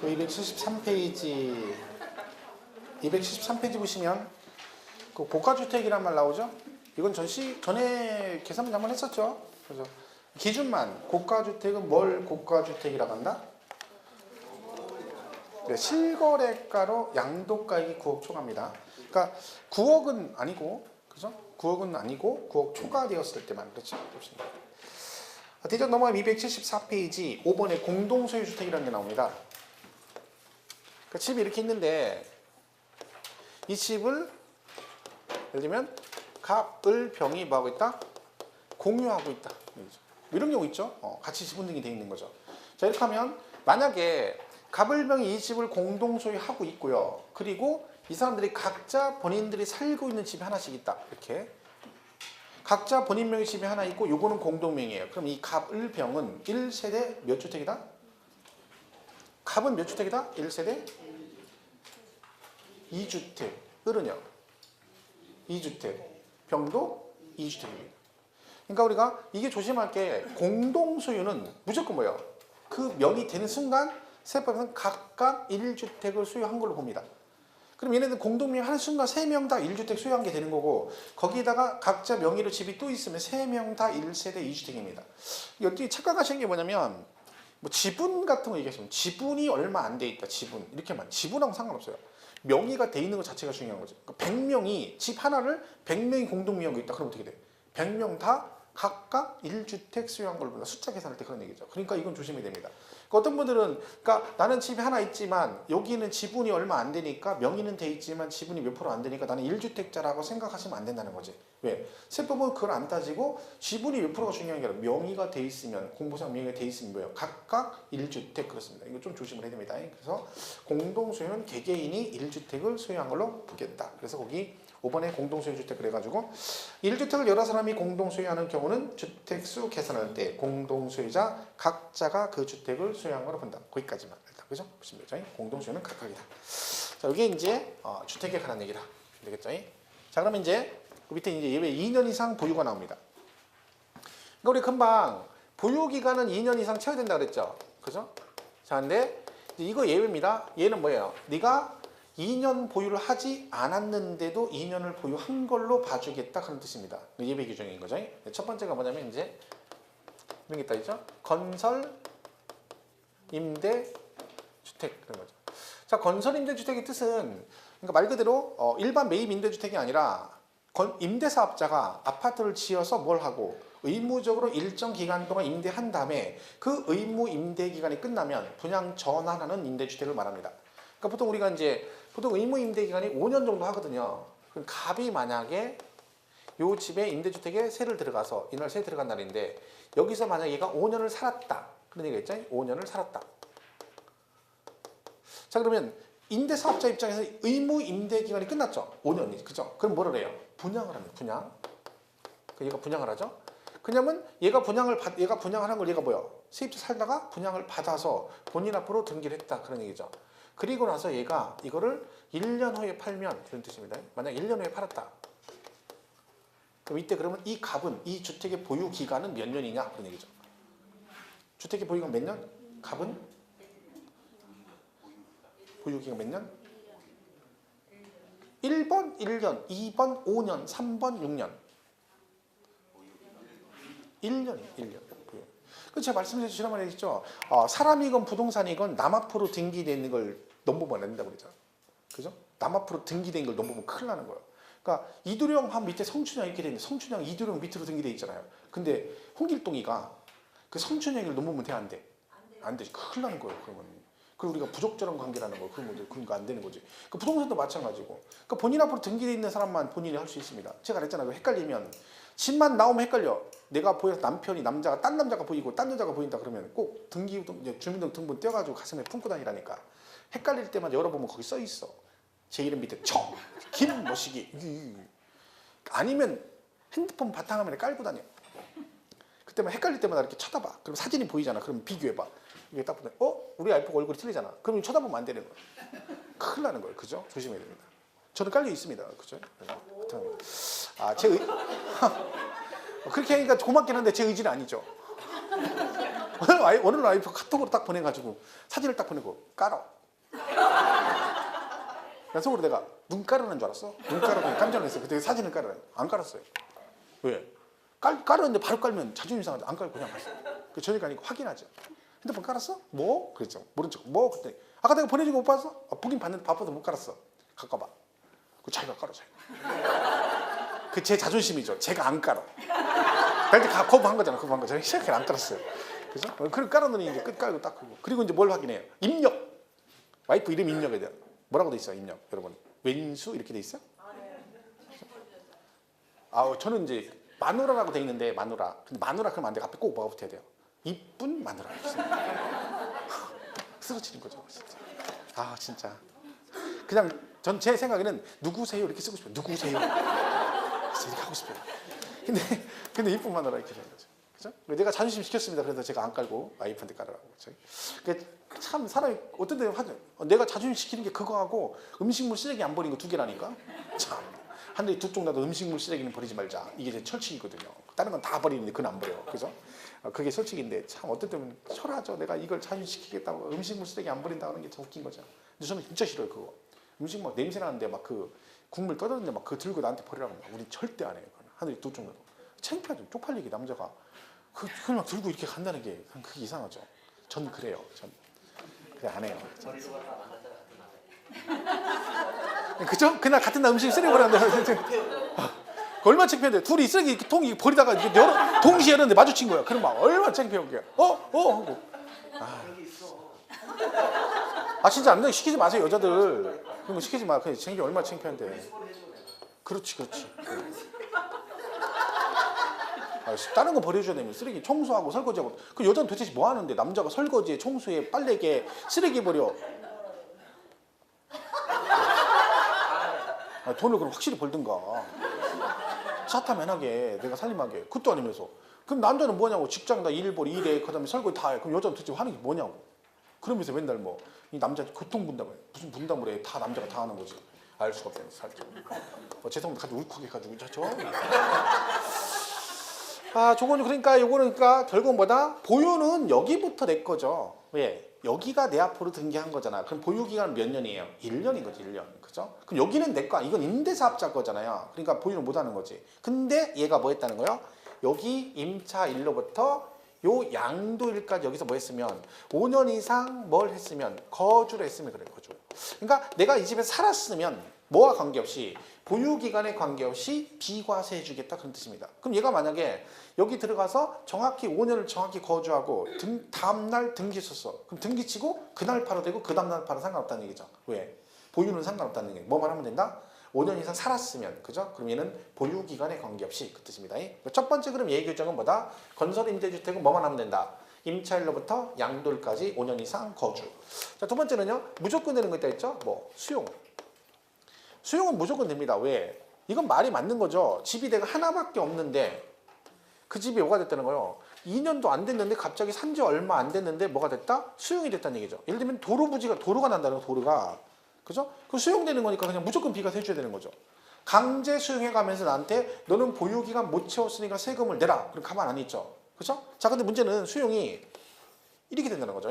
그 273페이지 273페이지 보시면 그 고가주택이란 말 나오죠? 이건 전에 계산 한번 했었죠? 그래서 기준만 고가주택은 뭘 고가주택이라고 한다? 네, 실거래가로 양도가액이 9억 초과입니다. 그러니까 9억은 아니고, 그죠? 9억은 아니고 9억 초과되었을 때만 그렇죠? 대전 넘어가면 274페이지 5번에 공동소유주택이라는 게 나옵니다. 그러니까 집이 이렇게 있는데 이 집을 예를 들면 갑을 병이 뭐하고 있다? 공유하고 있다. 이런 경우 있죠? 같이 지분 등이 되어 있는 거죠. 자, 이렇게 하면 만약에 갑을병이 이 집을 공동소유하고 있고요. 그리고 이 사람들이 각자 본인들이 살고 있는 집이 하나씩 있다. 이렇게. 각자 본인명의 집이 하나 있고 요거는 공동명이에요. 그럼 이 갑을병은 1세대 몇 주택이다? 갑은 몇 주택이다? 1세대 2주택. 을은요? 2주택. 병도 2주택입니다. 그러니까 우리가 이게 조심할 게 공동소유는 무조건 뭐예요? 그 명이 되는 순간 세법에서는 각각 1주택을 소유한 걸로 봅니다. 그럼 얘네들 공동명 하는 순간 3명 다 1주택 소유한 게 되는 거고 거기다가 각자 명의로 집이 또 있으면 3명 다 1세대 2주택입니다. 여기 착각하시는 게 뭐냐면 뭐 지분 같은 거 얘기하시면 지분이 얼마 안 돼 있다. 지분 이렇게만 지분하고 상관없어요. 명의가 돼 있는 것 자체가 중요한 거죠. 그러니까 100명이 집 하나를 100명이 공동명의가 있다. 그럼 어떻게 돼? 100명 다 각각 1주택 소유한 걸로 본다. 숫자 계산할 때 그런 얘기죠. 그러니까 이건 조심해야 됩니다. 그러니까 어떤 분들은 그러니까 나는 집이 하나 있지만 여기는 지분이 얼마 안 되니까 명의는 돼 있지만 지분이 몇 프로 안 되니까 나는 1주택자라고 생각하시면 안 된다는 거지. 왜? 세법은 그걸 안 따지고 지분이 몇 프로가 중요한 게 아니라 명의가 돼 있으면 공보상 명의가 돼 있으면 뭐예요? 각각 1주택 그렇습니다. 이거 좀 조심을 해야 됩니다. 그래서 공동소유는 개개인이 1주택을 소유한 걸로 보겠다. 그래서 거기 5번에 공동소유주택 그래가지고 1주택을 여러 사람이 공동소유하는 경우는 주택수 계산할 때 공동소유자 각자가 그 주택을 소유한 걸로 본다. 거기까지만 일단 그죠? 보시면 되죠? 공동소유는 각각이다. 자, 이게 이제 주택에 관한 얘기다. 되겠죠? 자, 그러면 이제 그 밑에 이제 예외 2년 이상 보유가 나옵니다. 그러니까 우리 금방 보유 기간은 2년 이상 채워야 된다 그랬죠? 그죠? 자, 근데 이거 예외입니다. 얘는 뭐예요? 네가 2년 보유를 하지 않았는데도 2년을 보유한 걸로 봐주겠다 그런 뜻입니다. 예외 규정인 거죠. 첫 번째가 뭐냐면 이제 이런 게 있다 있죠. 건설 임대 주택 그런 거죠. 자, 건설 임대 주택의 뜻은 그러니까 말 그대로 일반 매입 임대 주택이 아니라 임대사업자가 아파트를 지어서 뭘 하고 의무적으로 일정 기간 동안 임대한 다음에 그 의무 임대 기간이 끝나면 분양 전환하는 임대 주택을 말합니다. 그러니까 보통 우리가 이제 보통 의무 임대 기간이 5년 정도 하거든요. 그럼 갑이 만약에 요 집에 임대주택에 세를 들어가서 이날 세 들어간 날인데 여기서 만약 얘가 5년을 살았다. 그런 얘기가 있죠. 5년을 살았다. 자, 그러면 임대사업자 입장에서 의무 임대 기간이 끝났죠. 5년이. 그죠? 그럼 뭐를 해요? 분양을 합니다. 분양. 얘가 분양을 하죠. 그냐면 얘가 분양을 하는 걸 얘가 뭐예요? 세입자 살다가 분양을 받아서 본인 앞으로 등기를 했다. 그런 얘기죠. 그리고 나서 얘가 이거를 1년 후에 팔면 그런 뜻입니다. 만약 1년 후에 팔았다. 그럼 이때 그러면 이 갑은 이 주택의 보유 기간은 몇 년이냐 그런 얘기죠. 주택의 보유가 몇 년? 갑은 보유 기간 몇 년? 1번 1년, 2번 5년, 3번 6년. 1년이에요. 1년. 그 제가 말씀드린 지난번에 했죠. 사람이건 부동산이건 남 앞으로 등기되어 있는 걸 넘보면 안 된다고 그랬잖아. 그죠? 남 앞으로 등기된 걸 넘보면 큰일 나는 거예요. 그러니까 이두령 한 밑에 성춘형 이렇게 돼 있는데 성춘형 이두령 밑으로 등기돼 있잖아요. 근데 홍길동이가 그 성춘형을 넘보면 돼 안 돼? 안 되지. 큰일 나는 거예요. 그러면. 그리고 우리가 부적절한 관계라는 거 그런 거 안 되는 거지. 그 부동산도 마찬가지고. 그러니까 본인 앞으로 등기돼 있는 사람만 본인이 할 수 있습니다. 제가 그랬잖아요. 헷갈리면 집만 나오면 헷갈려. 내가 보여서 남편이 남자가 딴 남자가 보이고 딴 여자가 보인다 그러면 꼭 주민등록 등본 떼어가지고 가슴에 품고 다니라니까. 헷갈릴 때만 열어보면 거기 써 있어. 제 이름 밑에 김머시기. 아니면 핸드폰 바탕화면에 깔고 다녀. 그때만 헷갈릴 때마다 이렇게 쳐다봐. 그럼 사진이 보이잖아. 그럼 비교해봐. 이게 딱 보면 우리 와이프가 얼굴이 틀리잖아. 그럼 쳐다보면 안 되는 거야. 큰일 나는 거예요. 그죠? 조심해야 됩니다. 저는 깔려 있습니다. 그죠? 제 그렇게 하니까 고맙긴 한데 제 의지는 아니죠. 오늘 와이프 카톡으로 딱 보내가지고 사진을 딱 보내고 깔어. 그래서 속으로 내가 눈 깔으는 줄 알았어. 눈 깔아서 깜짝 놀랐어. 그때 사진을 깔으라. 안 깔았어요. 왜? 깔았는데 바로 깔면 자존심 상하지. 안 깔고 그냥 갔어. 그 저녁에 아니고 확인하죠. 핸드폰 깔았어? 뭐? 그랬죠. 모른 척. 뭐? 그때 아까 내가 보내준 거 못 봤어? 보긴 봤는데 바빠서 못 깔았어. 갖고 와봐. 그 자기가 깔아 자기가. 그 제 자존심이죠. 제가 안 깔아. 날 때 거부한 거잖아. 거부한 거. 제가 시작해 안 깔았어요. 그죠? 그리고 깔아놓으니 이제 끝 깔고 딱 그거. 그리고 이제 뭘 확인해요? 입력. 와이프 이름 입력에 대한. 뭐라고 돼 있어요? 입력. 여러분. 웬수 이렇게 돼 있어요? 저는 이제 마누라라고 돼 있는데 마누라. 근데 마누라 그러면 안 돼. 앞에 꼭 뭐가 붙어야 돼요? 이쁜 마누라. 쓰러지는 거죠. 진짜. 진짜. 그냥 전 제 생각에는 누구세요 이렇게 쓰고 싶어요. 누구세요? 이렇게 하고 싶어요. 근데 이쁜 마누라 이렇게 되는 거죠. 그죠? 내가 자존심 시켰습니다. 그래서 제가 안 깔고 와이프한테 깔으라고. 그러니까 참 사람이 어떤 데는 하죠. 내가 자존심 시키는 게 그거하고 음식물 쓰레기 안 버리는 거 두 개라니까. 참. 하늘에 두 쪽 나도 음식물 쓰레기는 버리지 말자. 이게 제 철칙이거든요. 다른 건 다 버리는데 그건 안 버려요. 그죠? 그게 철칙인데 참 어떨 때는 철하죠. 내가 이걸 자존심 시키겠다고 음식물 쓰레기 안 버린다고 하는 게 참 웃긴 거죠. 근데 저는 진짜 싫어요 그거. 음식 막 냄새 나는데 막 그 국물 떠드는데 막 그거 들고 나한테 버리라고 하면 우리 절대 안 해요. 하늘에 두 쪽 나도. 창피하죠. 쪽팔리게 남자가 그걸 막 들고 이렇게 간다는 게 그게 이상하죠. 전 그래요. 전 그래 안 해요. 그죠? 그날 같은 날 음식 쓰레기 버렸는데 얼마나 창피한데 둘이 쓰레기 통 버리다가 동시에 열었는데 마주친 거야. 그럼 막 얼마나 창피한 거야. 하고. 진짜 안 돼. 시키지 마세요 여자들. 그런 거 시키지 마. 그냥 창피 얼마나 창피한데. 그렇지. 다른 거 버려줘야 되면 쓰레기 청소하고 설거지하고. 그 여자는 도대체 뭐 하는데 남자가 설거지에 청소에 빨래에 쓰레기 버려. 돈을 그럼 확실히 벌든가. 사타맨하게 내가 살림하게. 그것도 아니면서. 그럼 남자는 뭐냐고. 직장 다 일해 그다음에 설거지 다 해. 그럼 여자는 도대체 하는 게 뭐냐고. 그러면서 맨날 뭐 이 남자 교통분담을 해. 무슨 분담을 해. 다 남자가 다 하는 거지. 알 수가 없다면서 살짝. 죄송합니다. 같이 울컥해가지고 저거는 그러니까 요거는 그러니까 결국 뭐다? 보유는 여기부터 내 거죠. 왜? 여기가 내 앞으로 등기한 거잖아. 그럼 보유 기간은 몇 년이에요? 1년인 거지, 1년. 그죠? 그럼 여기는 내 거야. 이건 임대사업자 거잖아요. 그러니까 보유는 못 하는 거지. 근데 얘가 뭐 했다는 거예요? 여기 임차 일로부터 요 양도일까지 여기서 뭐 했으면 5년 이상 뭘 했으면 거주를 했으면 그래, 거주. 그러니까 내가 이 집에 살았으면 뭐와 관계없이 보유기간에 관계없이 비과세 해주겠다 그런 뜻입니다. 그럼 얘가 만약에 여기 들어가서 정확히 5년을 정확히 거주하고 다음날 등기 썼어. 그럼 등기 치고 그날 팔아도 되고 그 다음날 팔아도 상관없다는 얘기죠. 왜? 보유는 상관없다는 얘기. 뭐만 하면 된다? 5년 이상 살았으면, 그죠? 그럼 얘는 보유기간에 관계없이 그 뜻입니다. 첫 번째 그럼 예외 규정은 뭐다? 건설임대주택은 뭐만 하면 된다? 임차일로부터 양도일까지 5년 이상 거주. 자, 두 번째는요. 무조건 되는 거 있다 했죠? 뭐 수용. 수용은 무조건 됩니다. 왜? 이건 말이 맞는 거죠. 집이 내가 하나밖에 없는데 그 집이 뭐가 됐다는 거예요? 2년도 안 됐는데 갑자기 산지 얼마 안 됐는데 뭐가 됐다? 수용이 됐다는 얘기죠. 예를 들면 도로가 난다는 거, 도로가. 그죠? 그 수용되는 거니까 그냥 무조건 비과세 해줘야 되는 거죠. 강제 수용해가면서 나한테 너는 보유기간 못 채웠으니까 세금을 내라. 그럼 가만 안 있죠. 그죠? 자, 근데 문제는 수용이 이렇게 된다는 거죠.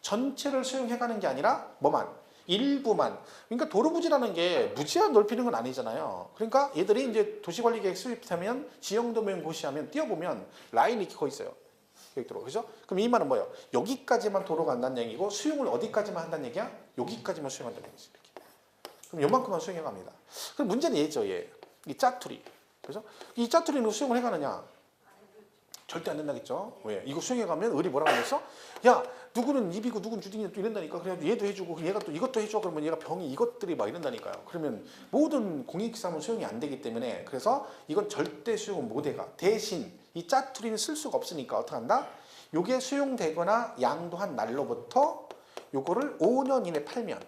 전체를 수용해가는 게 아니라 뭐만? 일부만. 그러니까 도로 부지라는 게 무제한 넓히는 건 아니잖아요. 그러니까 얘들이 이제 도시관리계획 수립하면 지형도면 고시하면 띄워보면 라인이 이렇게 거 있어요. 계획도로. 그죠? 그럼 이 말은 뭐예요? 여기까지만 도로가 한다는 얘기고 수용을 어디까지만 한다는 얘기야? 여기까지만 수용한다는 얘기지. 이렇게. 그럼 요만큼만 수용해 갑니다. 그럼 문제는 얘죠, 얘. 이 짜투리. 그죠? 이 짜투리는 수용을 해가느냐? 절대 안 된다겠죠? 왜? 이거 수용해 가면 을이 뭐라고 하면서? 야, 누구는 입이고 누구는 주둥이고 또 이런다니까. 그래가지고 얘도 해주고 얘가 또 이것도 해줘. 그러면 얘가 병이 이것들이 막 이런다니까요. 그러면 모든 공익기사는 수용이 안 되기 때문에 그래서 이건 절대 수용은 못 해가. 대신 이 짜투리는 쓸 수가 없으니까 어떻게 한다? 요게 수용되거나 양도한 날로부터 요거를 5년 이내 팔면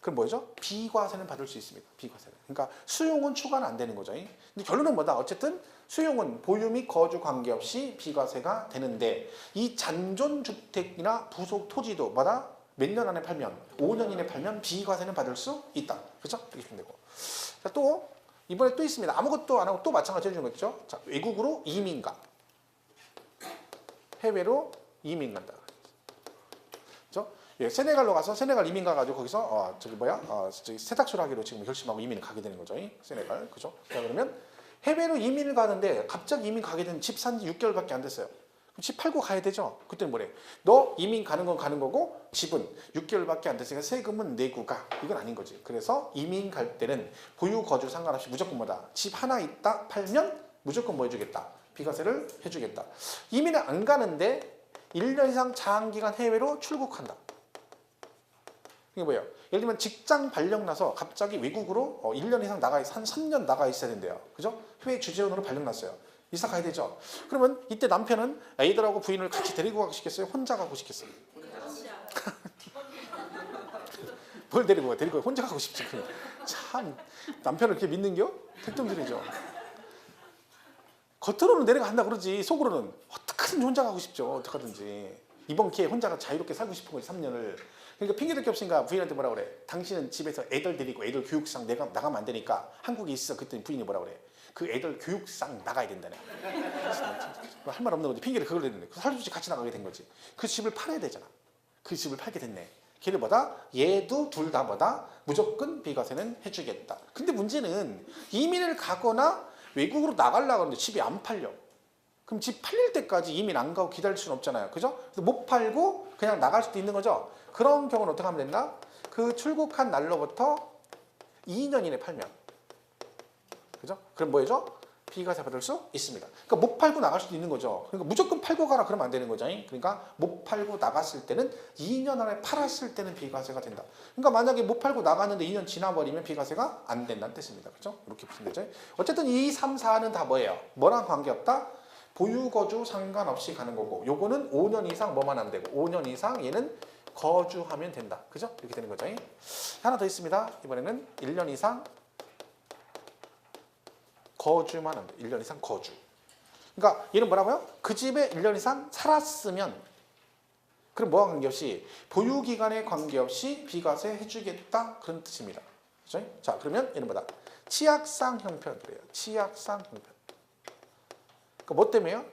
그럼 뭐죠? 비과세는 받을 수 있습니다. 비과세는. 그러니까 수용은 추가는 안 되는 거죠. 근데 결론은 뭐다? 어쨌든 수용은 보유 및 거주 관계없이 비과세가 되는데 이 잔존주택이나 부속 토지도 뭐다? 몇 년 안에 팔면 5년 이내 팔면 비과세는 받을 수 있다. 그렇죠? 이렇게 보면 되고. 자, 또 이번에 또 있습니다. 아무것도 안 하고 또 마찬가지로 해주는 거 있죠. 자, 외국으로 이민가. 해외로 이민 간다. 그죠? 예, 세네갈로 가서 세네갈 이민 가가지고 거기서 저기 세탁소를 하기로 지금 결심하고 이민을 가게 되는 거죠. 세네갈, 그죠? 자, 그러면 해외로 이민을 가는데 갑자기 이민 가게 된 집 산 지 6개월밖에 안 됐어요. 그럼 집 팔고 가야 되죠. 그때는 뭐래? 너 이민 가는 건 가는 거고 집은 6개월밖에 안 됐으니까 세금은 내고 가. 이건 아닌 거지. 그래서 이민 갈 때는 보유 거주 상관없이 무조건 뭐다? 집 하나 있다 팔면 무조건 뭐 해주겠다? 비과세를 해주겠다. 이민을 안 가는데 1년 이상 장기간 해외로 출국한다. 이게 뭐예요? 예를 들면 직장 발령 나서 갑자기 외국으로 1년 이상 한 3년 나가 있어야 된대요. 그죠? 해외 주재원으로 발령 났어요. 이사 가야 되죠. 그러면 이때 남편은 애들하고 부인을 같이 데리고 가고 싶겠어요? 혼자 가고 싶겠어요? 뭘 데리고 가? 데리고 혼자 가고 싶지. 참 남편을 그렇게 믿는겨? 택동들이죠. 겉으로는 내려간다 그러지 속으로는 어떻게든지 혼자 가고 싶죠. 어떡하든지. 이번 기회에 혼자가 자유롭게 살고 싶은 거지 3년을. 그러니까 핑계댈 게 없으니까 부인한테 뭐라 그래? 당신은 집에서 애들 데리고 애들 교육상 나가면 안 되니까 한국에 있어. 그랬더니 부인이 뭐라 그래? 그 애들 교육상 나가야 된다네. 할 말 없는 거지. 핑계를 그걸 내는데 살 수 없이 같이 나가게 된 거지. 그 집을 팔아야 되잖아. 그 집을 팔게 됐네. 걔를 뭐다? 얘도 둘 다 뭐다? 무조건 비과세는 해주겠다. 근데 문제는 이민을 가거나 외국으로 나가려고 하는데 집이 안 팔려. 그럼 집 팔릴 때까지 이민 안 가고 기다릴 수는 없잖아요. 그죠? 그래서 못 팔고 그냥 나갈 수도 있는 거죠. 그런 경우는 어떻게 하면 된다? 그 출국한 날로부터 2년 이내 팔면. 그죠? 그럼 뭐죠? 비과세 받을 수 있습니다. 그러니까 못 팔고 나갈 수도 있는 거죠. 그러니까 무조건 팔고 가라 그러면 안 되는 거죠. 그러니까 못 팔고 나갔을 때는 2년 안에 팔았을 때는 비과세가 된다. 그러니까 만약에 못 팔고 나갔는데 2년 지나버리면 비과세가 안 된다는 뜻입니다. 그죠? 이렇게 보시면 되죠. 어쨌든 2, 3, 4는 다 뭐예요? 뭐랑 관계없다? 보유거주 상관없이 가는 거고 요거는 5년 이상 뭐만 안 되고 5년 이상 얘는 거주하면 된다. 그죠? 이렇게 되는 거죠. 하나 더 있습니다. 이번에는 1년 이상 거주만 안 돼. 1년 이상 거주. 그러니까 얘는 뭐라고요? 그 집에 1년 이상 살았으면 그럼 뭐와 관계없이 보유기간에 관계없이 비과세 해주겠다 그런 뜻입니다. 그렇죠? 자 그러면 얘는 뭐다? 치약상 형편 그래요. 치약상 형편. 그러니까 뭐 때문에요?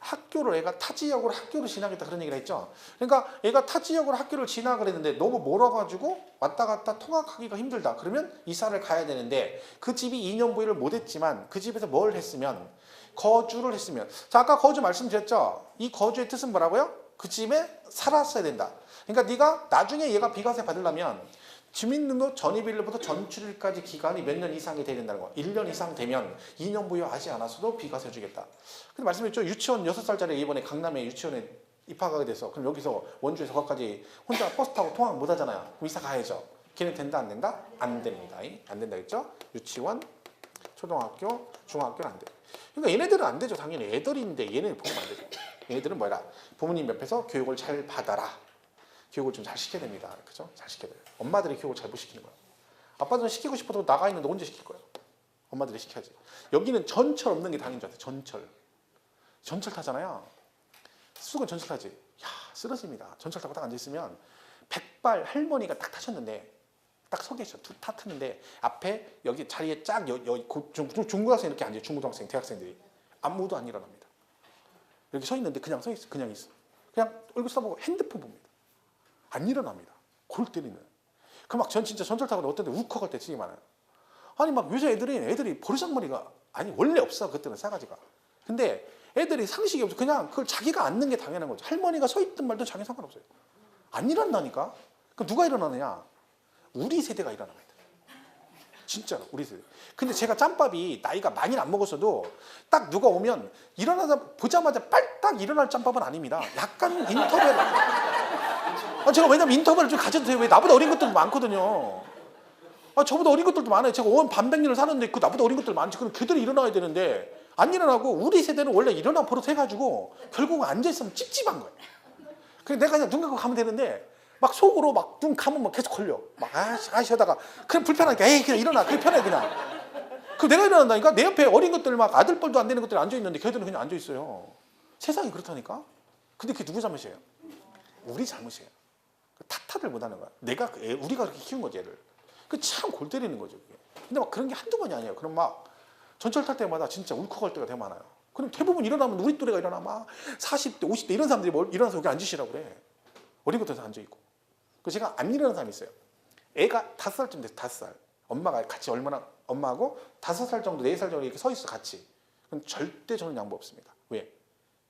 학교를 애가 타 지역으로 학교를 지나겠다 그런 얘기를 했죠. 그러니까 애가 타 지역으로 학교를 지나가려 했는데 너무 멀어가지고 왔다 갔다 통학하기가 힘들다. 그러면 이사를 가야 되는데 그 집이 2년 보유를 못했지만 그 집에서 뭘 했으면 거주를 했으면 자 아까 거주 말씀드렸죠. 이 거주의 뜻은 뭐라고요? 그 집에 살았어야 된다. 그러니까 네가 나중에 얘가 비과세 받으려면 주민등록 전입일로부터 전출일까지 기간이 몇 년 이상이 돼야 된다는 거. 1년 이상 되면 2년 보유하지 않았어도 비과세 주겠다. 근데 말씀드렸죠. 유치원 6살짜리 이번에 강남에 유치원에 입학하게 돼서 그럼 여기서 원주에서 거기까지 혼자 버스 타고 통학 못 하잖아요. 그럼 이사 가야죠. 걔는 된다 안 된다? 안 됩니다. 안 된다 했죠. 유치원, 초등학교, 중학교는 안 돼. 그러니까 얘네들은 안 되죠. 당연히 애들인데 얘네는 보면 안 되죠. 얘네들은 뭐라? 부모님 옆에서 교육을 잘 받아라. 교육을 좀 잘 시켜야 됩니다. 그죠? 잘 시켜야 돼요. 엄마들이 교육을 잘 못 시키는 거야. 아빠들은 시키고 싶어도 나가 있는데 언제 시킬 거야? 엄마들이 시켜야지. 여기는 전철 없는 게 당연한 줄 알아요. 전철. 전철 타잖아요. 수도권 전철 타지. 야 쓰러집니다. 전철 타고 딱 앉아있으면 백발 할머니가 딱 타셨는데 딱 서 계셔. 탁 탔는데 앞에 여기 자리에 쫙 중고등학생 이렇게 앉아요. 중고등학생, 대학생들이. 아무도 안 일어납니다. 이렇게 서 있는데 그냥 서 있어. 그냥 있어. 그냥 얼굴 써보고 핸드폰 봅니다. 안 일어납니다. 골 때리는. 그 막 진짜 전철 타고 어떤 데 울컥할 때 되게 많아요. 아니 막 요새 애들이 버르장머리가 아니 원래 없어 그때는 싸가지가. 근데 애들이 상식이 없어. 그냥 그걸 자기가 앉는 게 당연한 거죠. 할머니가 서 있든 말든 자기 상관없어요. 안 일어난다니까. 그럼 누가 일어나느냐? 우리 세대가 일어납니다. 진짜로 우리 세대. 근데 제가 짬밥이 나이가 많이 안 먹었어도 딱 누가 오면 보자마자 빨딱 일어날 짬밥은 아닙니다. 약간 인터벌. 제가 왜냐면 인터벌을 좀 가져도 돼요. 왜 나보다 어린 것들도 많거든요. 저보다 어린 것들도 많아요. 제가 온 반백년을 사는데 그 나보다 어린 것들 많지. 그럼 그들이 일어나야 되는데 안 일어나고 우리 세대는 원래 일어나 버릇 해가지고 결국은 앉아있으면 찝찝한 거예요. 그래서 내가 그냥 눈 감고 가면 되는데 막 속으로 막 눈 감으면 막 계속 걸려. 막 하다가 그냥 불편하니까 에이 그냥 일어나. 그게 편해 그냥. 그럼 내가 일어난다니까 내 옆에 어린 것들 막 아들뻘도 안 되는 것들이 앉아있는데 걔들은 그냥 앉아있어요. 세상이 그렇다니까. 근데 그게 누구 잘못이에요? 우리 잘못이에요. 탓을 못하는 거야. 우리가 그렇게 키운 거지 애를. 그 참 골 때리는 거죠. 그게. 근데 막 그런 게 한두 번이 아니에요. 그럼 막 전철 탈 때마다 진짜 울컥할 때가 되게 많아요. 그럼 대부분 일어나면 우리 또래가 일어나 막 40대, 50대 이런 사람들이 일어나서 여기 앉으시라고 그래. 어린 것들에서 앉아있고. 그래서 제가 안 일어나는 사람이 있어요. 애가 5살쯤 됐어, 5살. 엄마가 같이 엄마하고 5살 정도, 4살 정도 이렇게 서 있어, 같이. 그럼 절대 저는 양보 없습니다. 왜?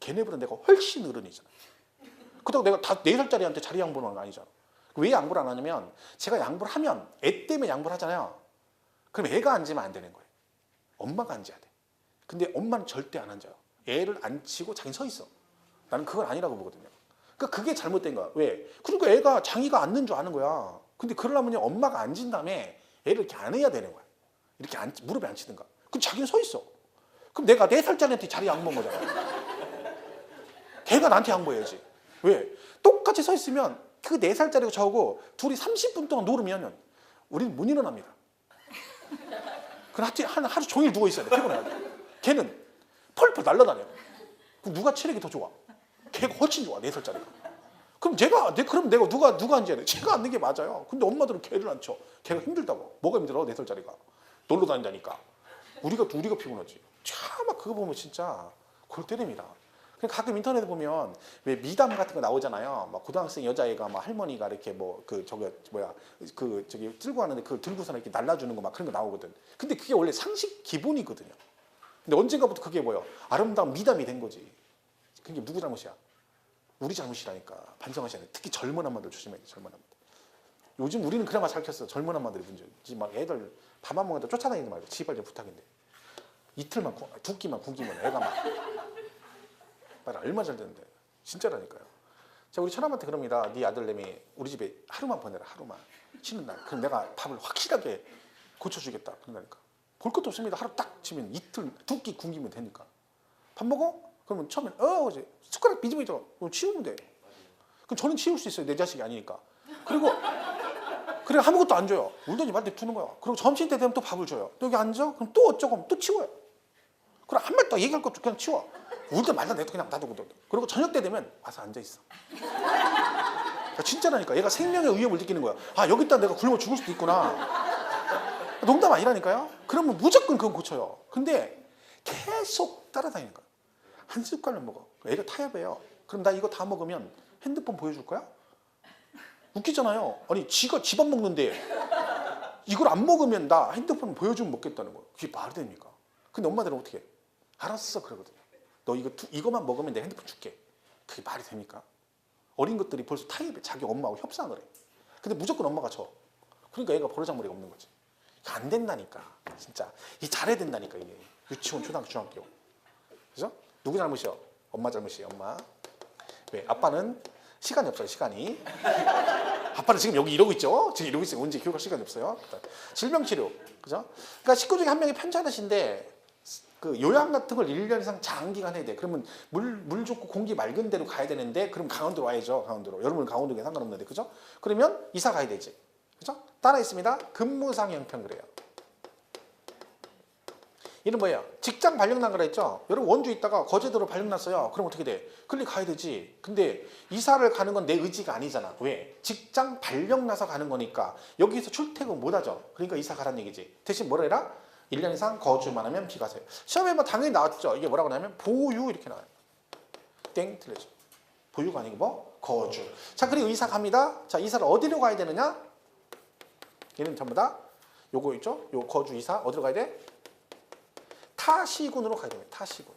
걔네보다 내가 훨씬 어른이잖아. 그렇다고 내가 4살짜리한테 자리 양보는 건 아니잖아. 왜 양보를 안 하냐면 제가 양보를 하면 애 때문에 양보를 하잖아요. 그럼 애가 앉으면 안 되는 거예요. 엄마가 앉아야 돼. 근데 엄마는 절대 안 앉아요. 애를 앉히고 자기는 서 있어. 나는 그건 아니라고 보거든요. 그러니까 그게 잘못된 거야. 왜? 그러니까 애가 자기가 앉는 줄 아는 거야. 근데 그러려면 엄마가 앉은 다음에 애를 이렇게 안 해야 되는 거야. 이렇게 무릎에 앉히든가. 그럼 자기는 서 있어. 그럼 내가 4살짜리한테 자리 양보한 거잖아. 걔가 나한테 양보해야지. 왜? 똑같이 서 있으면 그 4살짜리가 저하고 둘이 30분 동안 놀으면 우리는 못 일어납니다. 그럼 하루 종일 누워 있어야 돼. 피곤해가지고. 걔는 펄펄 날아다녀. 그럼 누가 체력이 더 좋아? 걔가 훨씬 좋아, 4살짜리가. 그럼 내가 누가 앉아야 돼? 제가 앉는 게 맞아요. 근데 엄마들은 걔를 앉혀. 걔가 힘들다고. 뭐가 힘들어, 4살짜리가? 놀러 다닌다니까. 우리가 피곤하지. 참, 막 그거 보면 진짜 골 때립니다. 가끔 인터넷에 보면 왜 미담 같은 거 나오잖아요. 막 고등학생 여자애가 막 할머니가 이렇게 저기 들고 가는데 그걸 들고서 이렇게 날라주는 거 막 그런 거 나오거든. 근데 그게 원래 상식 기본이거든요. 근데 언젠가부터 그게 뭐야? 아름다운 미담이 된 거지. 그게 누구 잘못이야? 우리 잘못이라니까. 반성하셔야 돼. 특히 젊은 엄마들 조심해야 돼. 젊은 엄마들. 요즘 우리는 그나마 잘 켰어. 젊은 엄마들이 문제지. 막 애들 밥 안 먹는다 쫓아다니지 말고. 지발 좀 부탁인데. 이틀만 2끼만 굶기면 애가 막 말 얼마 잘 되는데. 진짜라니까요. 자, 우리 처남한테 그럽니다. 네 아들내미 우리 집에 하루만 보내라. 하루만. 쉬는 날. 그럼 내가 밥을 확실하게 고쳐주겠다. 그런다니까. 볼 것도 없습니다. 하루 딱 치면 이틀 2끼 굶기면 되니까. 밥 먹어? 그러면 처음엔 이제 숟가락 비집어져. 그럼 치우면 돼. 그럼 저는 치울 수 있어요. 내 자식이 아니니까. 그리고 아무것도 안 줘요. 울더니 말대 두는 거야. 그리고 점심때 되면 또 밥을 줘요. 또 여기 앉아? 그럼 또 어쩌고 하면 또 치워요. 그럼 한 말 더 얘기할 것도 그냥 치워. 울다 말다 내도 그냥 놔두고. 그리고 저녁 때 되면 와서 앉아 있어. 진짜라니까. 얘가 생명의 위협을 느끼는 거야. 아, 여기 있다 내가 굶어 죽을 수도 있구나. 농담 아니라니까요. 그러면 무조건 그건 고쳐요. 근데 계속 따라다니는 거야. 한 숟갈을 먹어. 애가 타협해요. 그럼 나 이거 다 먹으면 핸드폰 보여줄 거야? 웃기잖아요. 아니 지가 집 안 먹는데 이걸 안 먹으면 나 핸드폰 보여주면 먹겠다는 거야. 그게 말이 됩니까? 근데 엄마들은 어떻게 해? 알았어 그러거든요. 너 이거만 먹으면 내 핸드폰 줄게. 그게 말이 됩니까? 어린 것들이 벌써 타협해. 자기 엄마하고 협상을 해. 근데 무조건 엄마가 져. 그러니까 얘가 버르장머리가 없는 거지. 안 된다니까. 진짜. 이게 잘해야 된다니까. 이게. 유치원, 초등학교, 중학교. 그죠? 누구 잘못이요? 엄마 잘못이에요. 엄마. 왜? 아빠는 시간이 없어요. 시간이. 아빠는 지금 여기 이러고 있죠. 지금 이러고 있어요. 언제 교육할 시간이 없어요. 질병치료. 그죠? 그러니까 식구 중에 한 명이 편찮으신데 그 요양 같은 걸 1년 이상 장기간 해야 돼. 그러면 물 좋고 공기 맑은 데로 가야 되는데 그럼 강원도로 와야죠. 강원도로. 여러분 강원도에 상관없는데. 그죠? 그러면 이사 가야 되지. 그죠? 따라 있습니다. 근무상 형평 그래요. 이는 뭐예요? 직장 발령난 거라 했죠? 여러분 원주 있다가 거제도로 발령났어요. 그럼 어떻게 돼? 클릭 가야 되지. 근데 이사를 가는 건 내 의지가 아니잖아. 왜? 직장 발령나서 가는 거니까 여기서 출퇴근 못 하죠. 그러니까 이사 가라는 얘기지. 대신 뭐라 해라? 1년 이상 거주만 하면 비과세요. 시험에 뭐 당연히 나왔죠. 이게 뭐라고 하냐면 보유 이렇게 나와요. 땡 틀리죠. 보유가 아니고 뭐? 거주. 자, 그리고 이사 갑니다. 자, 이사를 어디로 가야 되느냐? 얘는 전부 다 요거 있죠? 요 거주 이사 어디로 가야 돼? 타시군으로 가야 됩니다. 타시군.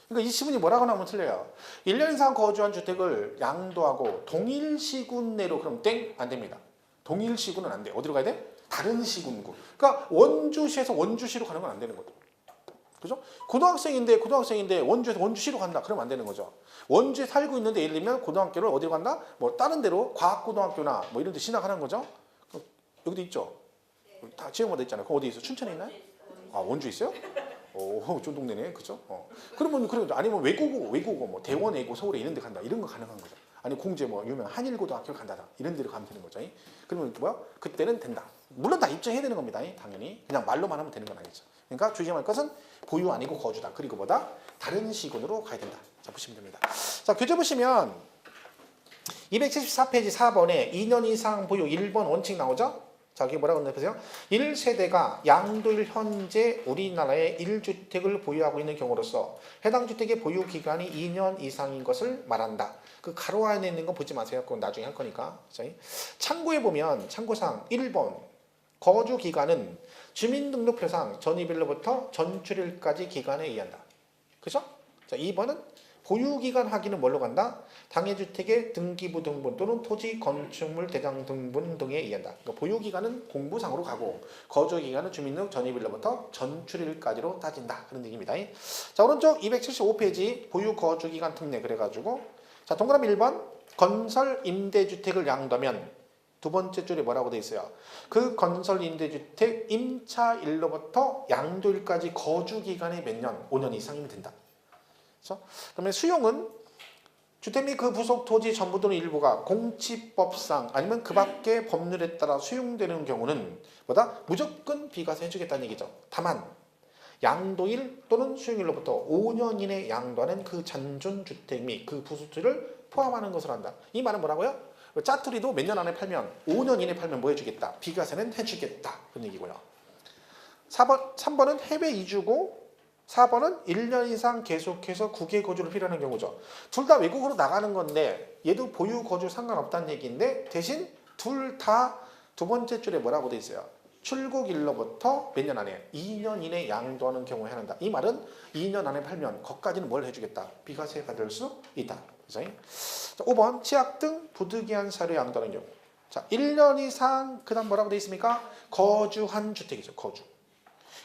그러니까 이 시군이 뭐라고 나오면 틀려요. 1년 이상 거주한 주택을 양도하고 동일시군 내로 그럼 땡? 안 됩니다. 동일시군은 안 돼. 어디로 가야 돼? 다른 시군구. 그러니까 원주시에서 원주시로 가는 건 안 되는 거죠. 그죠? 고등학생인데 원주에서 원주시로 간다. 그러면 안 되는 거죠. 원주에 살고 있는데 예를 들면 고등학교를 어디로 간다? 뭐 다른 데로 과학고등학교나 뭐 이런 데 진학하는 거죠. 여기도 있죠. 다 지역마다 있잖아요. 그거 어디 있어? 춘천에 있나요? 아, 원주 있어요? 오, 좀 동네네. 그죠? 그러면 아니면 외국어 뭐 대원 외고 서울에 있는 데 간다. 이런 거 가능한 거죠. 아니 공제 뭐 유명 한일고등학교 간다. 이런 데로 가면 되는 거죠. 그러면 뭐야? 그때는 된다. 물론 다 입증해야 되는 겁니다. 당연히. 그냥 말로만 하면 되는 건 아니죠. 그러니까 조심할 것은 보유 아니고 거주다. 그리고 뭐다? 다른 시군으로 가야 된다. 자, 보시면 됩니다. 자, 교재 보시면 274페이지 4번에 2년 이상 보유 1번 원칙 나오죠? 자, 여기 뭐라고 했나 보세요. 1세대가 양도일 현재 우리나라에 1주택을 보유하고 있는 경우로서 해당 주택의 보유 기간이 2년 이상인 것을 말한다. 그 가로 안에 있는 거 보지 마세요. 그건 나중에 할 거니까. 참고해 보면 참고사항 1번 거주 기간은 주민등록표상 전입일로부터 전출일까지 기간에 의한다. 그죠? 자, 2번은 보유기간 확인은 뭘로 간다? 당해주택의 등기부 등본 또는 토지 건축물 대장 등본 등에 의한다. 그러니까 보유기간은 공부상으로 가고 거주기간은 주민등록 전입일로부터 전출일까지로 따진다. 그런 얘기입니다. 자, 오른쪽 275페이지 보유 거주기간 특례 그래가지고 자, 동그라미 1번 건설 임대주택을 양도하면 두 번째 줄에 뭐라고 돼 있어요? 그 건설 임대주택 임차일로부터 양도일까지 거주기간이 몇 년? 5년 이상이면 된다. 그렇죠? 그러면 수용은 주택 및 그 부속 토지 전부 또는 일부가 공치법상 아니면 그 밖의 법률에 따라 수용되는 경우는 뭐다? 무조건 비과세 해주겠다는 얘기죠. 다만 양도일 또는 수용일로부터 5년 이내 양도하는 그 잔존주택 및 그 부속 토지를 포함하는 것을 한다. 이 말은 뭐라고요? 짜투리도 몇 년 안에 팔면 5년 이내 팔면 뭐 해주겠다? 비과세는 해주겠다. 그런 얘기고요. 3번은 해외 이주고 4번은 1년 이상 계속해서 국외 거주를 필요하는 경우죠. 둘 다 외국으로 나가는 건데 얘도 보유 거주 상관없다는 얘기인데 대신 둘 다 두 번째 줄에 뭐라고 돼 있어요? 출국일로부터 몇 년 안에? 2년 이내 양도하는 경우에 한다. 이 말은 2년 안에 팔면 거기까지는 뭘 해주겠다? 비과세 받을 수 있다. 그죠? 자, 5번 치약 등 부득이한 사료 양도하는 경우. 자, 1년 이상 그다음 뭐라고 돼 있습니까? 거주한 주택이죠.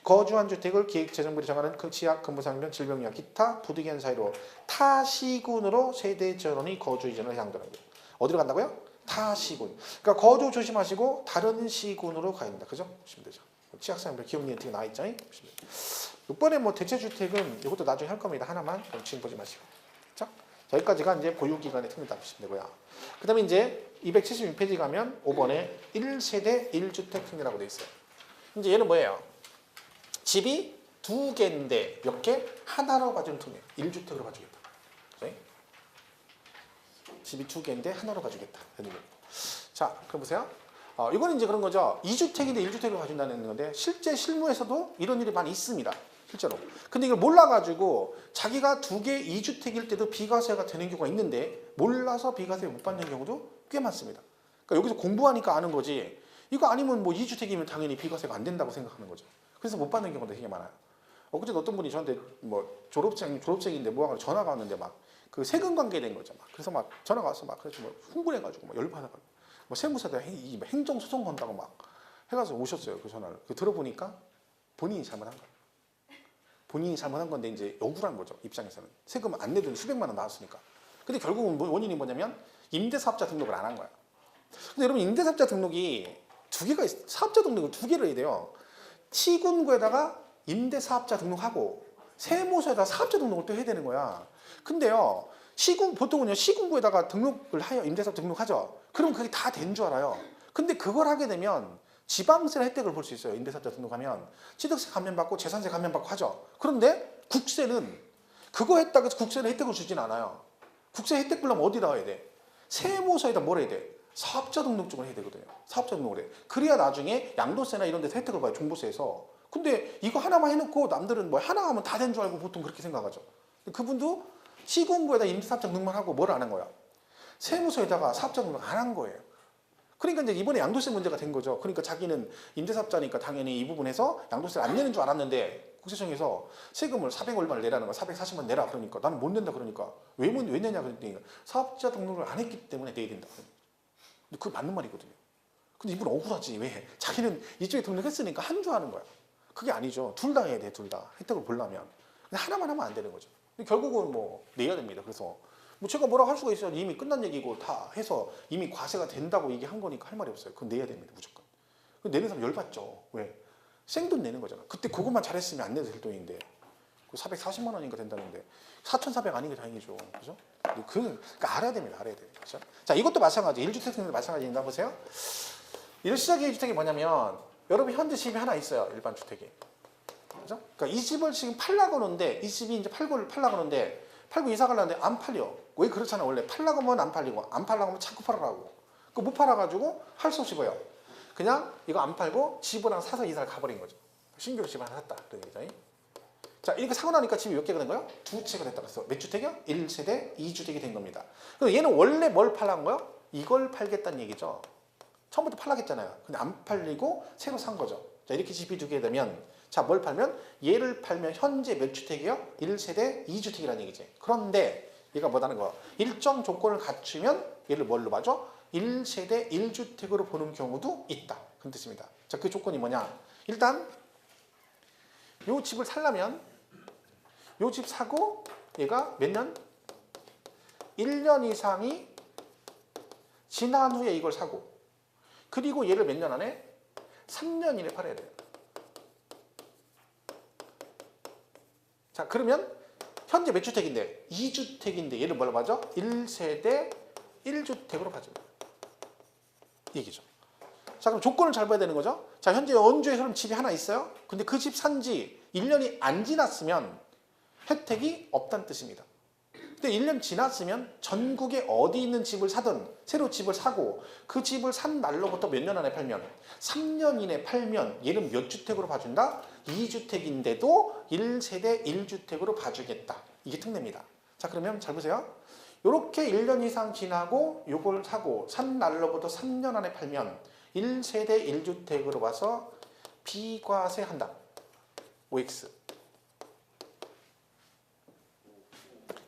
거주한 주택을 기획재정부에 정하는 그 치약, 근무상면, 질병약, 기타 부득이한 사유로 타 시군으로 세대 전원이 거주 이전을 양도하는 거예요. 어디로 간다고요? 타 시군. 그러니까 거주 조심하시고 다른 시군으로 가야 된다. 그죠? 보시면 되죠. 치약상별 기억력이 어떻게 나와 있죠? 6번에 뭐 대체주택은 이것도 나중에 할 겁니다. 하나만 지금 보지 마시고. 자, 여기까지가 이제 보유기간의 특례다 보시면 되고요. 그 다음에 이제 276페이지 가면 5번에 1세대 1주택 특례라고 되어 있어요. 이제 얘는 뭐예요? 집이 두 개인데 몇 개? 하나로 가지는 특례. 1주택으로 가주겠다. 그래? 집이 두 개인데 하나로 가주겠다. 자, 그럼 보세요. 이거는 이제 그런 거죠. 2주택인데 1주택으로 가준다는 건데 실제 실무에서도 이런 일이 많이 있습니다. 실제로. 근데 이걸 몰라가지고 자기가 두 개 2주택일 때도 비과세가 되는 경우가 있는데 몰라서 비과세 못 받는 경우도 꽤 많습니다. 그러니까 여기서 공부하니까 아는 거지. 이거 아니면 뭐 2주택이면 당연히 비과세가 안 된다고 생각하는 거죠. 그래서 못 받는 경우도 되게 많아요. 그때 어떤 분이 저한테 뭐 졸업생인데 뭐하고 전화가 왔는데 막 그 세금 관계된 거죠. 막 그래서 막 전화가 와서 막 그래서 뭐 흥분해가지고 막 열받아가지고 뭐 세무서에다 행정 소송 건다고 막 해가지고 오셨어요. 그 전화를. 그 들어보니까 본인이 잘못한 거예요. 본인이 잘못한 건데 이제 억울한 거죠. 입장에서는 세금 안 내도 수백만 원 나왔으니까. 근데 결국은 원인이 뭐냐면 임대사업자 등록을 안 한 거야. 근데 여러분 임대사업자 등록이 두 개가 있어요. 사업자 등록을 두 개를 해야 돼요. 시군구에다가 임대사업자 등록하고 세무서에다 사업자 등록을 또 해야 되는 거야. 근데요, 보통은요, 시군구에다가 등록을 하여 임대사업자 등록하죠. 그럼 그게 다 된 줄 알아요. 근데 그걸 하게 되면 지방세 혜택을 볼 수 있어요. 임대사업자 등록하면. 취득세 감면받고 재산세 감면받고 하죠. 그런데 국세는 그거 했다고 해서 국세는 혜택을 주진 않아요. 국세 혜택 보려면 어디다 해야 돼? 세무서에다 뭘 해야 돼? 사업자 등록증을 해야 되거든요. 사업자 등록을 해. 그래야 나중에 양도세나 이런 데서 혜택을 봐요. 종부세에서. 근데 이거 하나만 해놓고 남들은 뭐 하나 하면 다 된 줄 알고 보통 그렇게 생각하죠. 그분도 시군구에다 임대사업자 등록만 하고 뭘 안 한 거야? 세무서에다가 사업자 등록 안 한 거예요. 그러니까 이제 이번에 양도세 문제가 된 거죠. 그러니까 자기는 임대사업자니까 당연히 이 부분에서 양도세를 안 내는 줄 알았는데 국세청에서 세금을 400 얼마를 내라는 거야. 440만 내라. 그러니까 나는 못 낸다. 그러니까 왜 내냐 그랬더니 사업자 등록을 안 했기 때문에 내야 된다. 근데 그게 맞는 말이거든요. 근데 이분 억울하지. 왜? 자기는 이쪽에 등록했으니까 한 줄 아는 거야. 그게 아니죠. 둘 다 해야 돼. 둘 다. 혜택을 보려면. 근데 하나만 하면 안 되는 거죠. 근데 결국은 뭐 내야 됩니다. 그래서 뭐 제가 뭐라고 할 수가 있어요. 이미 끝난 얘기고 다 해서 이미 과세가 된다고 얘기한 거니까 할 말이 없어요. 그건 내야 됩니다. 무조건. 내는 사람 열받죠. 왜? 생돈 내는 거잖아. 그때 그것만 잘했으면 안 내도 될 돈인데 440만 원인가 된다는데 4,400 아닌 게 다행이죠. 그죠? 그러니까 알아야 됩니다. 알아야 돼요. 그죠? 자, 이것도 마찬가지. 1주택도 마찬가지입니다. 보세요. 1시작의 1주택이 뭐냐면 여러분 현재 집이 하나 있어요. 일반 주택이. 그죠? 그러니까 이 집을 지금 팔라고 하는데 이 집이 이제 팔고 하는데 팔고 이사 가려는데 안 팔려. 왜 그렇잖아. 원래 팔라고 하면 안 팔리고 안 팔라고 하면 자꾸 팔으라고. 그 못 팔아가지고 할 수 없이 뭐예요. 그냥 이거 안 팔고 집을 하나 사서 이사를 가버린 거죠. 신규로 집을 하나 샀다. 그런 얘기죠. 자, 이렇게 사고 나니까 집이 몇 개가 된 거예요? 두 채가 됐다 그랬어. 몇 주택이요? 1세대 2주택이 된 겁니다. 그럼 얘는 원래 뭘 팔란 거예요? 이걸 팔겠다는 얘기죠. 처음부터 팔라겠잖아요. 근데 안 팔리고 새로 산 거죠. 자, 이렇게 집이 두 개 되면 자, 뭘 팔면? 얘를 팔면 현재 몇 주택이요? 1세대 2주택이라는 얘기지. 그런데 얘가 뭐라는 거야? 일정 조건을 갖추면 얘를 뭘로 봐줘? 1세대 1주택으로 보는 경우도 있다. 그런 뜻입니다. 자, 그 조건이 뭐냐? 일단 요 집을 살려면 요 집 사고 얘가 몇 년? 1년 이상이 지난 후에 이걸 사고 그리고 얘를 몇 년 안에? 3년 이내 팔아야 돼요. 자, 그러면 현재 몇 주택인데? 2주택인데 얘를 뭘로 봐줘? 1세대 1주택으로 봐줍니다. 얘기죠. 자, 그럼 조건을 잘 봐야 되는 거죠. 자, 현재 원주에 그럼 집이 하나 있어요. 근데 그 집 산 지 1년이 안 지났으면 혜택이 없다는 뜻입니다. 근데 1년 지났으면 전국에 어디 있는 집을 사든 새로 집을 사고 그 집을 산 날로부터 몇 년 안에 팔면 3년 이내 팔면 얘는 몇 주택으로 봐준다? 2주택인데도 1세대 1주택으로 봐주겠다. 이게 특례입니다. 자, 그러면 잘 보세요. 이렇게 1년 이상 지나고 요걸 사고 산 날로부터 3년 안에 팔면 1세대 1주택으로 봐서 비과세한다. OX.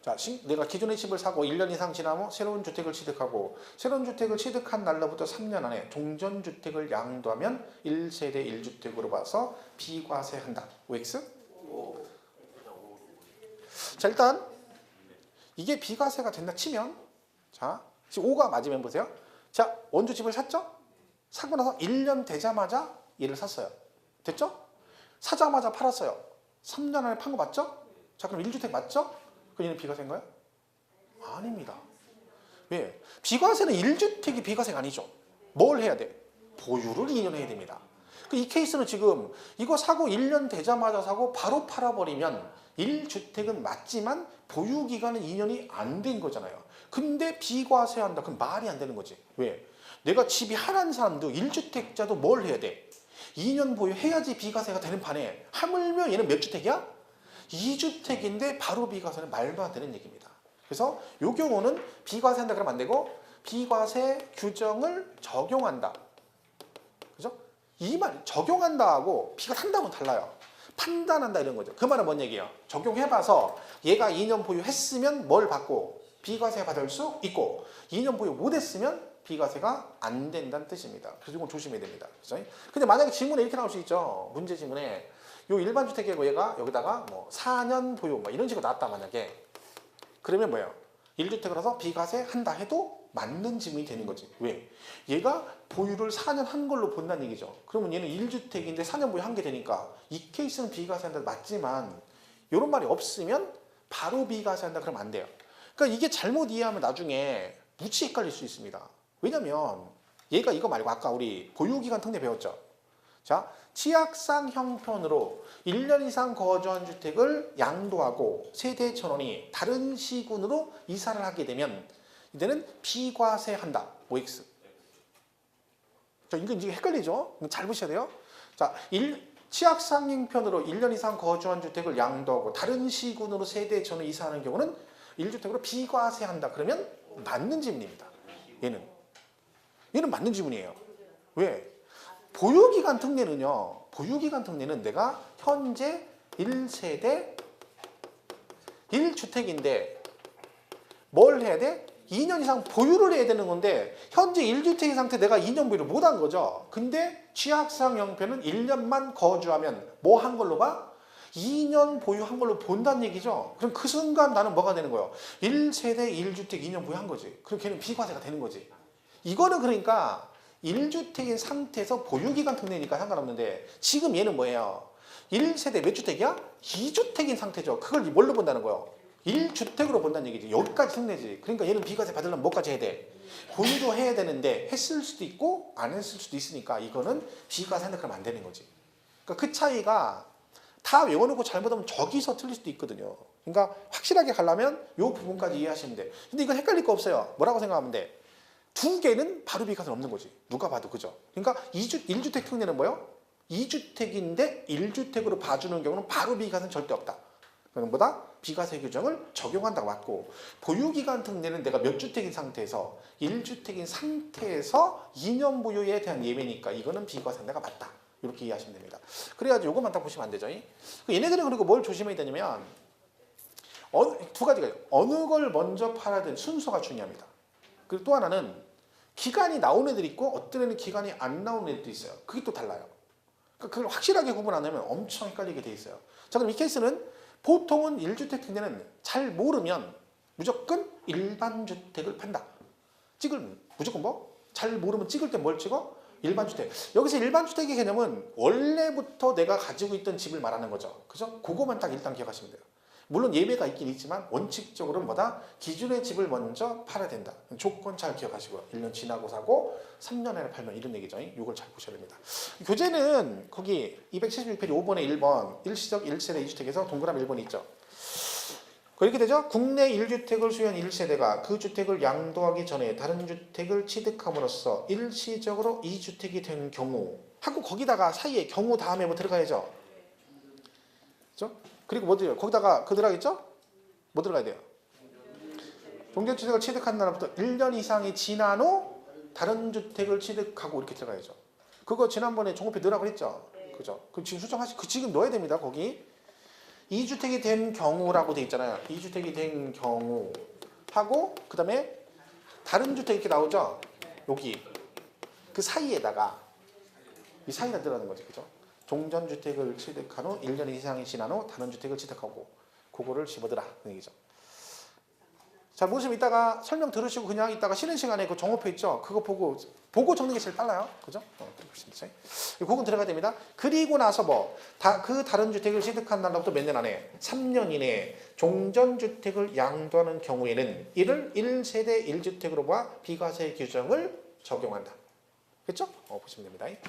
자, 내가 기존의 집을 사고 1년 이상 지나면 새로운 주택을 취득하고 새로운 주택을 취득한 날로부터 3년 안에 종전주택을 양도하면 1세대 1주택으로 봐서 비과세한다. OX? 자, 일단 이게 비과세가 된다 치면 자, 지금 5가 맞으면 보세요. 자, 원주 집을 샀죠? 사고 나서 1년 되자마자 얘를 샀어요. 됐죠? 사자마자 팔았어요. 3년 안에 판 거 맞죠? 자, 그럼 1주택 맞죠? 그 얘는 비과세인가요? 아닙니다. 왜? 비과세는 1주택이 비과세가 아니죠. 뭘 해야 돼? 보유를 2년 해야 됩니다. 이 케이스는 지금 이거 사고 1년 되자마자 사고 바로 팔아버리면 1주택은 맞지만 보유기간은 2년이 안 된 거잖아요. 근데 비과세한다. 그럼 말이 안 되는 거지. 왜? 내가 집이 하나인 사람도 1주택자도 뭘 해야 돼? 2년 보유해야지 비과세가 되는 판에 하물며 얘는 몇 주택이야? 2주택인데 바로 비과세는 말도 안 되는 얘기입니다. 그래서 이 경우는 비과세한다 그러면 안 되고 비과세 규정을 적용한다. 그죠? 이 말 적용한다하고 비과세한다는 달라요. 판단한다 이런 거죠. 그 말은 뭔 얘기예요? 적용해봐서 얘가 2년 보유했으면 뭘 받고 비과세 받을 수 있고 2년 보유 못했으면 비과세가 안 된다는 뜻입니다. 그래서 이건 조심해야 됩니다. 그죠? 근데 만약에 질문에 이렇게 나올 수 있죠. 문제 질문에 요 일반 주택이고 얘가 여기다가 뭐 4년 보유 뭐 이런 식으로 나왔다 만약에 그러면 뭐예요? 1주택이라서 비과세 한다 해도 맞는 질문이 되는 거지. 왜? 얘가 보유를 4년 한 걸로 본다는 얘기죠. 그러면 얘는 1주택인데 4년 보유 한 게 되니까 이 케이스는 비과세 한다 맞지만 이런 말이 없으면 바로 비과세 한다 그러면 안 돼요. 그러니까 이게 잘못 이해하면 나중에 무지 헷갈릴 수 있습니다. 왜냐면 얘가 이거 말고 아까 우리 보유기간 특례 배웠죠. 자, 치약상 형편으로 1년 이상 거주한 주택을 양도하고 세대 전원이 다른 시군으로 이사를 하게 되면 이제는 비과세한다. OX. 자, 이거 이제 헷갈리죠? 잘 보셔야 돼요. 자, 치약상 형편으로 1년 이상 거주한 주택을 양도하고 다른 시군으로 세대 전원 이사하는 경우는 1주택으로 비과세한다. 그러면 맞는 질문입니다. 얘는 맞는 질문이에요. 왜? 보유기간 특례는요. 보유기간 특례는 내가 현재 1세대 1주택인데 뭘 해야 돼? 2년 이상 보유를 해야 되는 건데 현재 1주택인 상태 내가 2년 보유를 못한 거죠. 근데 취약상 형편은 1년만 거주하면 뭐 한 걸로 봐? 2년 보유한 걸로 본다는 얘기죠. 그럼 그 순간 나는 뭐가 되는 거예요? 1세대 1주택 2년 보유한 거지. 그럼 걔는 비과세가 되는 거지. 이거는 그러니까 1주택인 상태에서 보유기간 특례니까 상관없는데 지금 얘는 뭐예요? 1세대 몇 주택이야? 2주택인 상태죠. 그걸 뭘로 본다는 거예요? 1주택으로 본다는 얘기지. 여기까지 특례지. 그러니까 얘는 비과세 받으려면 뭐까지 해야 돼? 보유도 해야 되는데 했을 수도 있고 안 했을 수도 있으니까 이거는 비과세 한다 그러면 안 되는 거지. 그러니까 그 차이가 다 외워놓고 잘못하면 저기서 틀릴 수도 있거든요. 그러니까 확실하게 가려면 이 부분까지 이해하시면 돼. 근데 이건 헷갈릴 거 없어요. 뭐라고 생각하면 돼? 두 개는 바로 비과세는 없는 거지. 누가 봐도 그죠. 그러니까 1주택 특례는 뭐예요? 2주택인데 1주택으로 봐주는 경우는 바로 비과세는 절대 없다. 그보다 비과세 규정을 적용한다고 맞고, 보유기간 특례는 내가 몇 주택인 상태에서 1주택인 상태에서 2년 보유에 대한 예외니까 이거는 비과세가 맞다. 이렇게 이해하시면 됩니다. 그래야지 이것만 딱 보시면 안 되죠. 얘네들은 그리고 뭘 조심해야 되냐면 두 가지가 있어요. 어느 걸 먼저 팔아야 되는 순서가 중요합니다. 그리고 또 하나는 기간이 나온 애들이 있고 어떤 애는 기간이 안 나온 애들도 있어요. 그게 또 달라요. 그러니까 그걸 확실하게 구분 안 하면 엄청 헷갈리게 돼 있어요. 자, 그럼 이 케이스는 보통은 1주택 특례는 잘 모르면 무조건 일반 주택을 판다. 무조건 뭐? 잘 모르면 찍을 때 뭘 찍어? 일반 주택. 여기서 일반 주택의 개념은 원래부터 내가 가지고 있던 집을 말하는 거죠. 그죠? 그거만 딱 일단 기억하시면 돼요. 물론 예외가 있긴 있지만 원칙적으로는 뭐다? 기존의 집을 먼저 팔아야 된다. 조건 잘 기억하시고요. 1년 지나고 사고 3년 안에 팔면 이런 얘기죠. 이걸 잘 보셔야 됩니다. 교재는 거기 276페이지 5번에 1번 일시적 1세대 2주택에서 동그라미 1번이 있죠. 그렇게 되죠. 국내 1주택을 수요한 1세대가 그 주택을 양도하기 전에 다른 주택을 취득함으로써 일시적으로 2주택이 된 경우 하고 거기다가 사이에 경우 다음에 뭐 들어가야죠. 그렇죠? 그리고 뭐 들어요? 거기다가 그 들어가겠죠? 뭐 들어가야 돼요? 종전주택을 취득한 날부터 1년 이상이 지난 후 다른 주택을 취득하고 이렇게 들어가야죠. 그거 지난번에 종업회 넣으라고 했죠? 그죠? 그 지금 지금 넣어야 됩니다. 거기 2주택이 된 경우라고 돼 있잖아요. 2주택이 된 경우 하고 그 다음에 다른 주택 이렇게 나오죠? 여기 그 사이에다가 이 사이에다 들어가는 거지. 그죠? 종전주택을 취득한 후 1년 이상이 지난 후 다른 주택을 취득하고 그거를 집어들라 그 얘기죠. 자, 보시면 이따가 설명 들으시고 그냥 이따가 쉬는 시간에 그 정오표 있죠? 그거 보고 적는 게 제일 빨라요. 그죠? 그건 들어가야 됩니다. 그리고 나서 그 다른 주택을 취득한 날로부터 몇 년 안에 3년 이내에 종전주택을 양도하는 경우에는 이를 1세대 1주택으로 봐 비과세 규정을 적용한다. 그렇죠? 보시면 됩니다.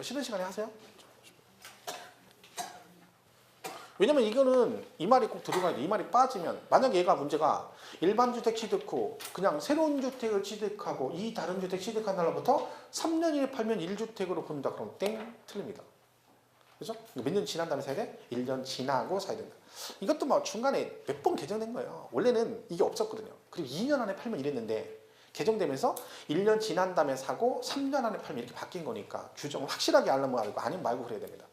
쉬는 시간에 하세요. 왜냐면 이거는 이 말이 꼭 들어가야 돼. 이 말이 빠지면 만약에 얘가 문제가 일반 주택 취득 후 그냥 새로운 주택을 취득하고 이 다른 주택 취득한 날로부터 3년 이내 팔면 1주택으로 본다. 그럼 땡 틀립니다. 그죠? 몇 년 지난 다음에 사야 돼? 1년 지나고 사야 된다. 이것도 뭐 중간에 몇 번 개정된 거예요. 원래는 이게 없었거든요. 그리고 2년 안에 팔면 이랬는데 개정되면서 1년 지난 다음에 사고 3년 안에 팔면 이렇게 바뀐 거니까 규정을 확실하게 알면 알고 아니면 말고 그래야 됩니다.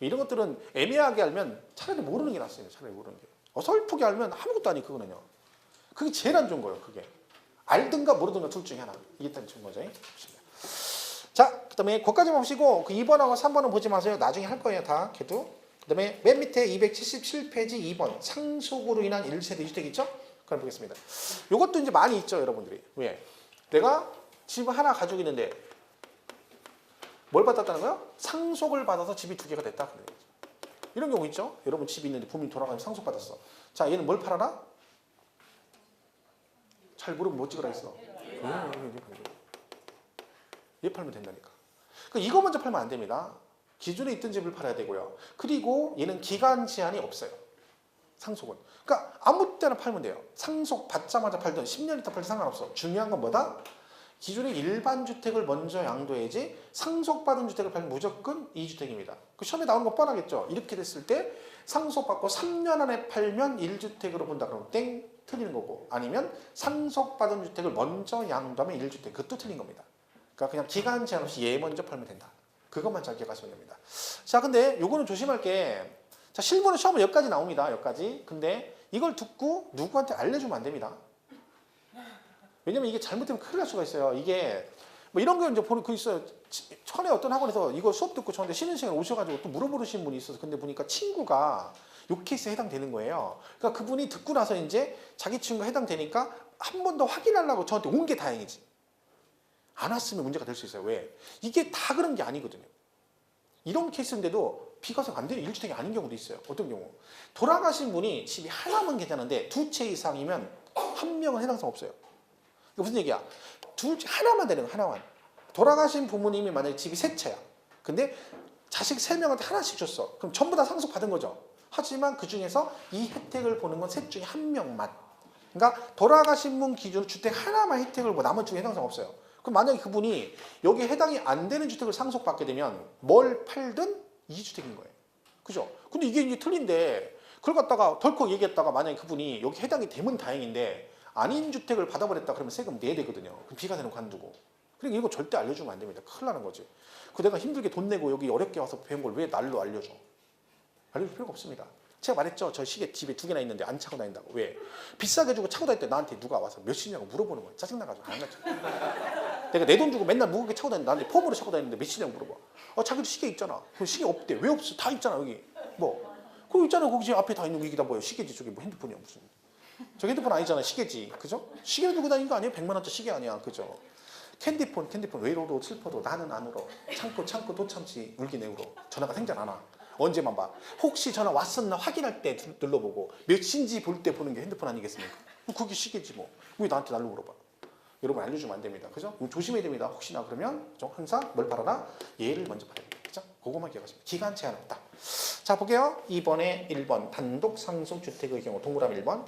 이런 것들은 애매하게 알면 차라리 모르는 게 낫어요. 차라리 모르는 게. 어설프게 알면 아무것도 아니고 그거는요. 그게 제일 안 좋은 거예요. 그게. 알든가 모르든가 둘 중에 하나. 이게 딱 좋은 거죠. 자, 그 다음에 거기까지만 보시고 그 2번하고 3번은 보지 마세요. 나중에 할 거예요. 다 걔도. 그 다음에 맨 밑에 277페이지 2번 상속으로 인한 1세대 2주택 있죠? 그걸 보겠습니다. 이것도 이제 많이 있죠. 여러분들이. 왜? 내가 집 하나 가지고 있는데 뭘 받았다는 거예요? 상속을 받아서 집이 두 개가 됐다. 이런 경우 있죠? 여러분 집이 있는데 부모님 돌아가면서 상속받았어. 자, 얘는 뭘 팔아라? 잘 모르면 뭐 찍으라 했어? 얘 팔면 된다니까. 그러니까 이거 먼저 팔면 안 됩니다. 기존에 있던 집을 팔아야 되고요. 그리고 얘는 기간 제한이 없어요. 상속은. 그러니까 아무 때나 팔면 돼요. 상속 받자마자 팔든 10년 있다 팔든 상관없어. 중요한 건 뭐다? 기존의 일반 주택을 먼저 양도해야지 상속받은 주택을 팔면 무조건 2주택입니다. 그 시험에 나오는 거 뻔하겠죠. 이렇게 됐을 때 상속받고 3년 안에 팔면 1주택으로 본다. 그러면 땡 틀리는 거고, 아니면 상속받은 주택을 먼저 양도하면 1주택. 그것도 틀린 겁니다. 그러니까 그냥 기간 제한 없이 얘 먼저 팔면 된다. 그것만 잘 기억하시면 됩니다. 자, 근데 요거는 조심할 게, 자, 실무는 시험은 여기까지 나옵니다. 여기까지. 근데 이걸 듣고 누구한테 알려주면 안 됩니다. 왜냐면 이게 잘못되면 큰일 날 수가 있어요. 이게 뭐 이런 거 이제 보는 거 있어요. 전에 어떤 학원에서 이거 수업 듣고 저한테 쉬는 시간에 오셔가지고 또 물어보시는 분이 있어서, 근데 보니까 친구가 요 케이스에 해당되는 거예요. 그러니까 그분이 듣고 나서 이제 자기 친구가 해당되니까 한 번 더 확인하려고 저한테 온 게 다행이지. 안 왔으면 문제가 될 수 있어요. 왜? 이게 다 그런 게 아니거든요. 이런 케이스인데도 비과세가 안 되는 1주택이 아닌 경우도 있어요. 어떤 경우? 돌아가신 분이 집이 하나만 괜찮은데 두 채 이상이면 한 명은 해당성 없어요. 이거 무슨 얘기야? 하나만 되는 거, 하나만. 돌아가신 부모님이 만약에 집이 세 채야. 근데 자식 3명한테 하나씩 줬어. 그럼 전부 다 상속받은 거죠. 하지만 그 중에서 이 혜택을 보는 건 셋 중에 한 명만. 그러니까 돌아가신 분 기준으로 주택 하나만 혜택을 보고 나머지 중에 해당성 없어요. 그럼 만약에 그분이 여기에 해당이 안 되는 주택을 상속받게 되면 뭘 팔든 2주택인 거예요. 그죠? 근데 이게 이제 틀린데 그걸 갖다가 덜컥 얘기했다가 만약에 그분이 여기 해당이 되면 다행인데 아닌 주택을 받아버렸다 그러면 세금 내야 되거든요. 그럼 비과세는 관두고. 그러니까 이거 절대 알려주면 안 됩니다. 큰일 나는 거지. 그 내가 힘들게 돈 내고 여기 어렵게 와서 배운 걸 왜 날로 알려줘? 알려줄 필요가 없습니다. 제가 말했죠. 저 시계 집에 2개나 있는데 안 차고 다닌다고. 왜? 비싸게 주고 차고 다닐 때 나한테 누가 와서 몇 시냐고 물어보는 거야. 짜증나가지고 안 갔죠. 내가 내 돈 주고 맨날 무겁게 차고 다니는데 나한테 폼으로 차고 다니는데 몇 시냐고 물어봐. 자기도 시계 있잖아. 그 시계 없대. 왜 없어? 다 있잖아 여기. 뭐? 그거 있잖아. 거기 지금 앞에 다 있는 거 이게 다 뭐예요? 시계지. 저기 뭐 핸드폰이야 무슨. 저 핸드폰 아니잖아. 시계지. 그죠? 시계 들고 다니는 거 아니에요? 100만 원짜리 시계 아니야. 그죠? 캔디폰 외로도 슬퍼도 나는 안 울어. 참고 또 참지 울기 내울어. 전화가 생전 안 와. 언제만 봐. 혹시 전화 왔었나 확인할 때 눌러보고 몇 시인지 볼 때 보는 게 핸드폰 아니겠습니까? 그게 시계지 뭐. 왜 나한테 날로 물어봐. 여러분 알려주면 안 됩니다. 그죠? 조심해야 됩니다. 혹시나 그러면 항상 뭘 팔아라? 얘를 먼저 팔아야 됩니다. 그죠? 그것만 기억하시면 기간 제한 없다. 자 볼게요. 2번에 1번 단독 상속 주택의 경우 동그라미 1번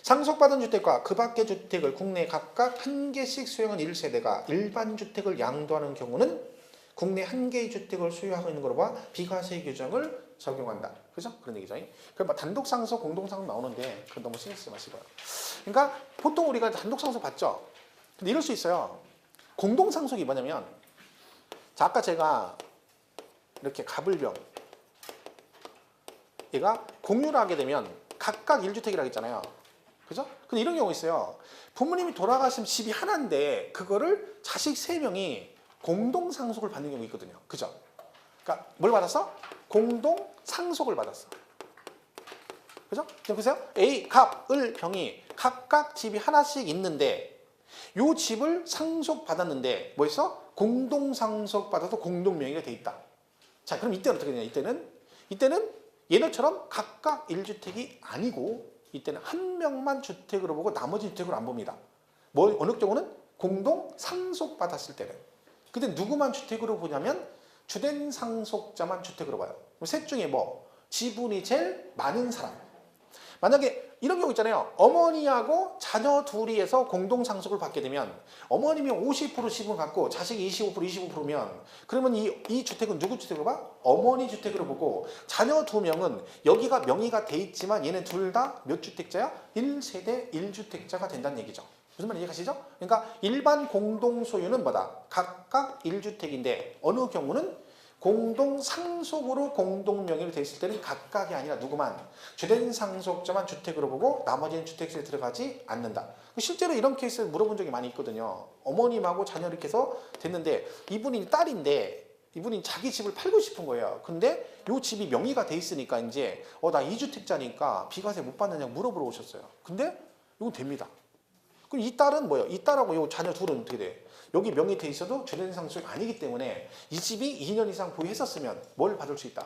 상속받은 주택과 그 밖의 주택을 국내 각각 한 개씩 수용한 1세대가 일반 주택을 양도하는 경우는 국내 한 개의 주택을 소유하고 있는 거로 봐 비과세 규정을 적용한다. 그죠? 그런 얘기죠. 그럼 단독 상속, 공동 상속 나오는데 그건 너무 신경 쓰지 마시고요. 그러니까 보통 우리가 단독 상속 받죠. 근데 이럴 수 있어요. 공동 상속이 뭐냐면 자, 아까 제가 이렇게 가불병 얘가 공유를 하게 되면 각각 1주택이라고 했잖아요. 그죠? 근데 이런 경우 있어요. 부모님이 돌아가시면 집이 하나인데 그거를 자식 3명이 공동 상속을 받는 경우 있거든요. 그죠? 그러니까 뭘 받았어? 공동 상속을 받았어. 그죠? 지금 보세요. A, 갑, 을, 병이 각각 집이 하나씩 있는데 요 집을 상속받았는데 뭐 있어? 공동 상속받아서 공동 명의가 돼 있다. 자, 그럼 이때는 어떻게 되냐? 이때는 얘네처럼 각각 1주택이 아니고 이때는 한 명만 주택으로 보고 나머지 주택으로 안 봅니다. 어느 경우는 공동 상속받았을 때는. 근데 누구만 주택으로 보냐면 주된 상속자만 주택으로 봐요. 셋 중에 뭐 지분이 제일 많은 사람. 만약에 이런 경우 있잖아요. 어머니하고 자녀 둘이 해서 공동 상속을 받게 되면 어머님이 50% 지분 갖고 자식이 25%면 그러면 이 주택은 누구 주택으로 봐? 어머니 주택으로 보고 자녀 2명은 여기가 명의가 돼 있지만 얘네 둘 다 몇 주택자야? 1세대 1주택자가 된다는 얘기죠. 무슨 말인지 이해가시죠? 그러니까 일반 공동 소유는 뭐다? 각각 1주택인데 어느 경우는 공동 상속으로 공동 명의로 돼 있을 때는 각각이 아니라 누구만 주된 상속자만 주택으로 보고 나머지는 주택수에 들어가지 않는다. 실제로 이런 케이스를 물어본 적이 많이 있거든요. 어머님하고 자녀 이렇게 해서 됐는데 이분이 딸인데 이분이 자기 집을 팔고 싶은 거예요. 근데 요 집이 명의가 돼 있으니까 이제 나 2주택자니까 비과세 못 받느냐고 물어보러 오셨어요. 근데 이건 됩니다. 그럼 이 딸은 뭐예요? 이 딸하고 요 자녀 둘은 어떻게 돼? 여기 명의 돼 있어도 주된 상속이 아니기 때문에 이 집이 2년 이상 보유했었으면 뭘 받을 수 있다?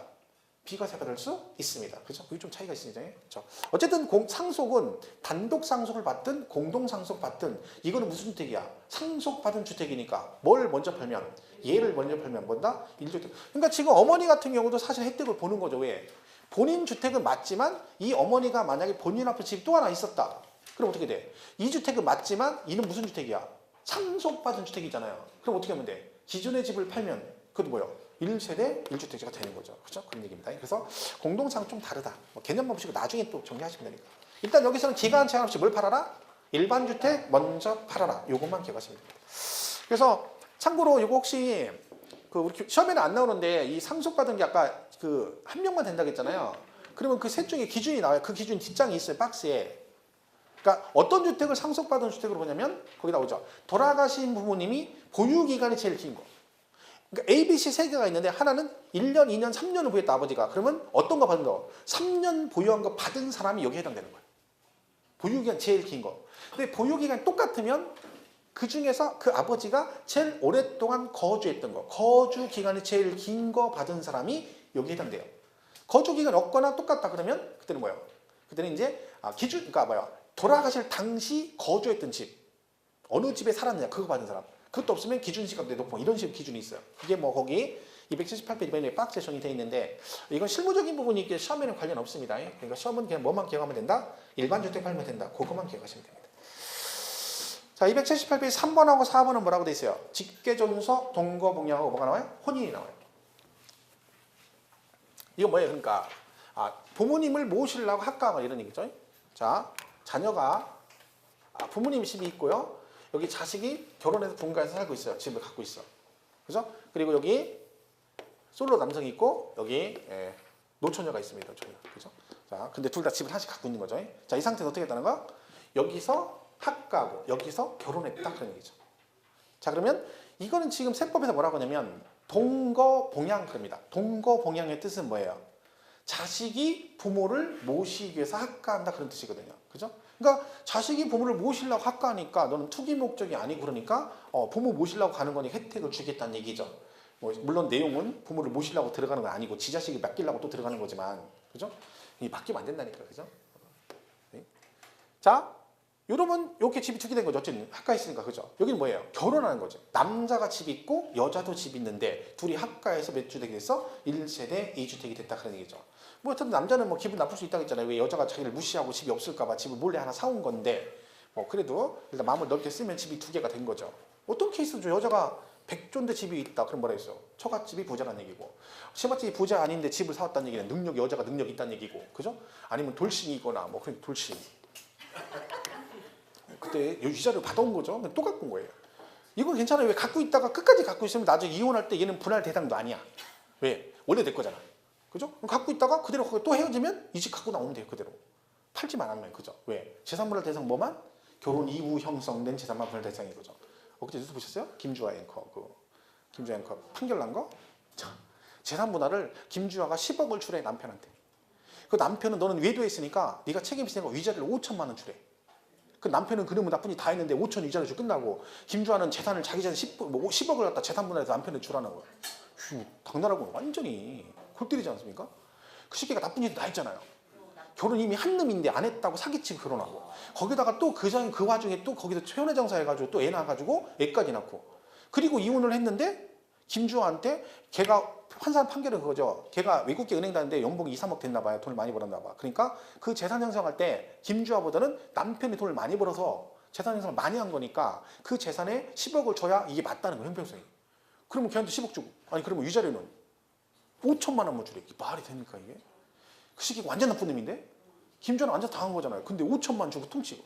비과세 받을 수 있습니다. 그렇죠? 그게 좀 차이가 있으니까. 그렇죠? 어쨌든 상속은 단독 상속을 받든 공동 상속 받든 이거는 무슨 주택이야? 상속받은 주택이니까 뭘 먼저 팔면 얘를 먼저 팔면 뭐다? 1주택. 그러니까 지금 어머니 같은 경우도 사실 혜택을 보는 거죠. 왜? 본인 주택은 맞지만 이 어머니가 만약에 본인 앞에 집이 또 하나 있었다. 그럼 어떻게 돼? 2주택은 맞지만 이는 무슨 주택이야? 상속받은 주택이잖아요. 그럼 어떻게 하면 돼? 기존의 집을 팔면 그것도 뭐요? 1세대 1주택자가 되는 거죠. 그렇죠? 그런 얘기입니다. 그래서 공동상은 좀 다르다. 정리만 보시고 나중에 또 정리하시면 되니까. 일단 여기서는 기간 제한 없이 뭘 팔아라? 일반 주택 먼저 팔아라. 요것만 기억하시면 됩니다. 그래서 참고로 이거 혹시 우리 시험에는 안 나오는데 이 상속받은 게 아까 한 명만 된다고 했잖아요. 그러면 그 셋 중에 기준이 나와요. 그 기준 뒷장이 있어요. 박스에. 그러니까 어떤 주택을 상속받은 주택으로 보냐면 거기 나오죠. 돌아가신 부모님이 보유기간이 제일 긴 거. 그러니까 A, B, C 세 개가 있는데 하나는 1년, 2년, 3년을 보유했다 아버지가. 그러면 어떤 거 받은 거? 3년 보유한 거 받은 사람이 여기에 해당되는 거예요. 보유기간 제일 긴 거. 근데 보유기간이 똑같으면 그 중에서 그 아버지가 제일 오랫동안 거주했던 거. 거주기간이 제일 긴 거 받은 사람이 여기에 해당돼요. 거주기간이 없거나 똑같다 그러면 그때는 뭐예요? 그때는 이제 그러니까 뭐야? 돌아가실 당시 거주했던 집 어느 집에 살았느냐 그거 받은 사람. 그것도 없으면 기준시가 높고 이런 식으로 기준이 있어요. 그게 뭐 거기 278페이지 이번에 박스에 정리되어 있는데 이건 실무적인 부분이 시험에는 관련 없습니다. 그러니까 시험은 그냥 뭐만 기억하면 된다? 일반 주택 팔면 된다. 그것만 기억하시면 됩니다. 자, 278페이지 3번하고 4번은 뭐라고 돼 있어요? 직계존속, 동거봉양하고 뭐가 나와요? 혼인이 나와요. 이거 뭐예요? 그러니까 부모님을 모시려고 학가가 이런 얘기죠. 자, 자녀가 부모님 집이 있고요. 여기 자식이 결혼해서 분가해서 살고 있어요. 집을 갖고 있어. 그죠? 그리고 여기 솔로 남성이 있고 여기 노처녀가 있습니다. 노처녀. 그죠? 자, 근데 둘 다 집을 하나씩 갖고 있는 거죠. 자, 이 상태는 어떻게 했다는 거? 여기서 학가고 여기서 결혼했다 그런 얘기죠. 자, 그러면 이거는 지금 세법에서 뭐라고 하냐면 동거봉양 그럽니다. 동거봉양의 뜻은 뭐예요? 자식이 부모를 모시기 위해서 학가한다 그런 뜻이거든요. 그죠? 그러니까 자식이 부모를 모시려고 학가하니까 너는 투기 목적이 아니고 그러니까 부모 모시려고 가는 거니 혜택을 주겠다는 얘기죠. 물론 내용은 부모를 모시려고 들어가는 건 아니고 지 자식을 맡기려고 또 들어가는 거지만 그죠? 이 맡기면 안 된다니까. 그죠? 네. 자, 여러분 이렇게 집이 두 개 된 거죠. 어쨌든 학가에 있으니까. 그죠? 여기는 뭐예요? 결혼하는 거죠. 남자가 집이 있고 여자도 집이 있는데 둘이 학가에서 몇 주택이 됐어? 1세대 2주택이 됐다 그런 얘기죠. 뭐 어쨌든 남자는 뭐 기분 나쁠 수 있다고 했잖아요. 왜 여자가 자기를 무시하고 집이 없을까 봐 집을 몰래 하나 사온 건데 뭐 그래도 일단 마음을 넓게 쓰면 집이 두 개가 된 거죠. 어떤 케이스죠? 여자가 백조인데 집이 있다. 그럼 뭐라 했어? 처갓집이 부자라는 얘기고 처갓집이 부자 아닌데 집을 사왔다는 얘기는 능력이 여자가 능력이 있다는 얘기고 그죠? 아니면 돌싱이거나 뭐 그런 돌싱 그때 위자료 받아온 거죠. 또 갖고 온 거예요. 이건 괜찮아요. 왜 갖고 있다가 끝까지 갖고 있으면 나중에 이혼할 때 얘는 분할 대상도 아니야. 왜? 원래 내 거잖아. 그죠? 그럼 갖고 있다가 그대로 또 헤어지면 이 집 갖고 나오면 돼요. 그대로. 팔지만 않으면. 그죠? 왜? 재산분할 대상 뭐만? 결혼 이후 형성된 재산만 분할 대상인 거죠. 그때 뉴스 보셨어요? 김주아 앵커. 김주아 앵커 판결 난 거? 자, 재산분할을 김주아가 10억을 주래 남편한테. 그 남편은 너는 외도했으니까 네가 책임 있으니까 위자료를 5천만 원 주래. 그 남편은 그놈의 나쁜이 다 했는데 5천 위자료 주 끝나고 김주아는 재산을 자기 재산 10억을 갖다 재산분할해서 남편을 주라는 거야. 휴, 당나라고 완전히 골 때리지 않습니까? 그 새끼가 나쁜 일도 다 했잖아요. 결혼 이미 한 놈인데 안 했다고 사기치고 결혼하고 거기다가 또 그 와중에 또 거기서 최연애 장사 해가지고 또 애 낳아가지고 애까지 낳고 그리고 이혼을 했는데 김주아한테 걔가 판사 판결은 그거죠. 걔가 외국계 은행 다니는데 연봉이 2, 3억 됐나 봐요. 돈을 많이 벌었나 봐. 그러니까 그 재산 형성할 때 김주아보다는 남편이 돈을 많이 벌어서 재산 형성을 많이 한 거니까 그 재산에 10억을 줘야 이게 맞다는 거예요. 형평성이. 그러면 걔한테 10억 주고 아니 그러면 위자료는 5천만 원만 주래. 이게 말이 됩니까 이게? 그 새끼가 완전 나쁜 놈인데? 김주아는 완전 당한 거잖아요. 근데 5천만 주고 퉁치고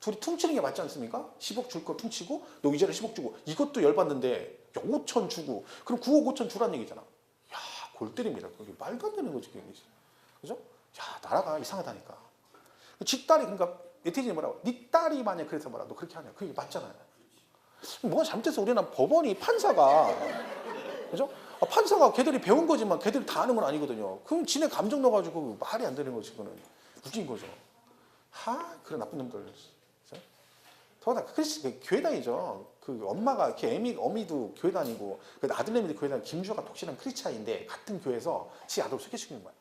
둘이 퉁치는 게 맞지 않습니까? 10억 줄 거 퉁치고 너 위자료 10억 주고 이것도 열받는데 야, 5천 주고 그럼 9억 5천 주란 얘기잖아. 야, 골 때립니다. 그게 말도 안 되는 거지. 그죠? 야, 나라가 이상하다니까. 지 딸이 그러니까 네티즌이 뭐라고? 네 딸이 만약 그래서 뭐라 너 그렇게 하냐? 그게 맞잖아요. 뭐가 잘못해서 우리는 법원이 판사가 그죠? 판사가 걔들이 배운 거지만 걔들이 다 아는 건 아니거든요. 그럼 지네 감정 넣어가지고 말이 안 되는 거지. 그거는 웃긴 거죠. 그런 나쁜 놈들. 더나 교회 다니죠. 그 엄마가 이렇게 어미도 교회 다니고 그 아들내미도 교회 다니고 김주아가 독실한 크리스찬인데 같은 교회에서 지 아들 소개시키는 거야.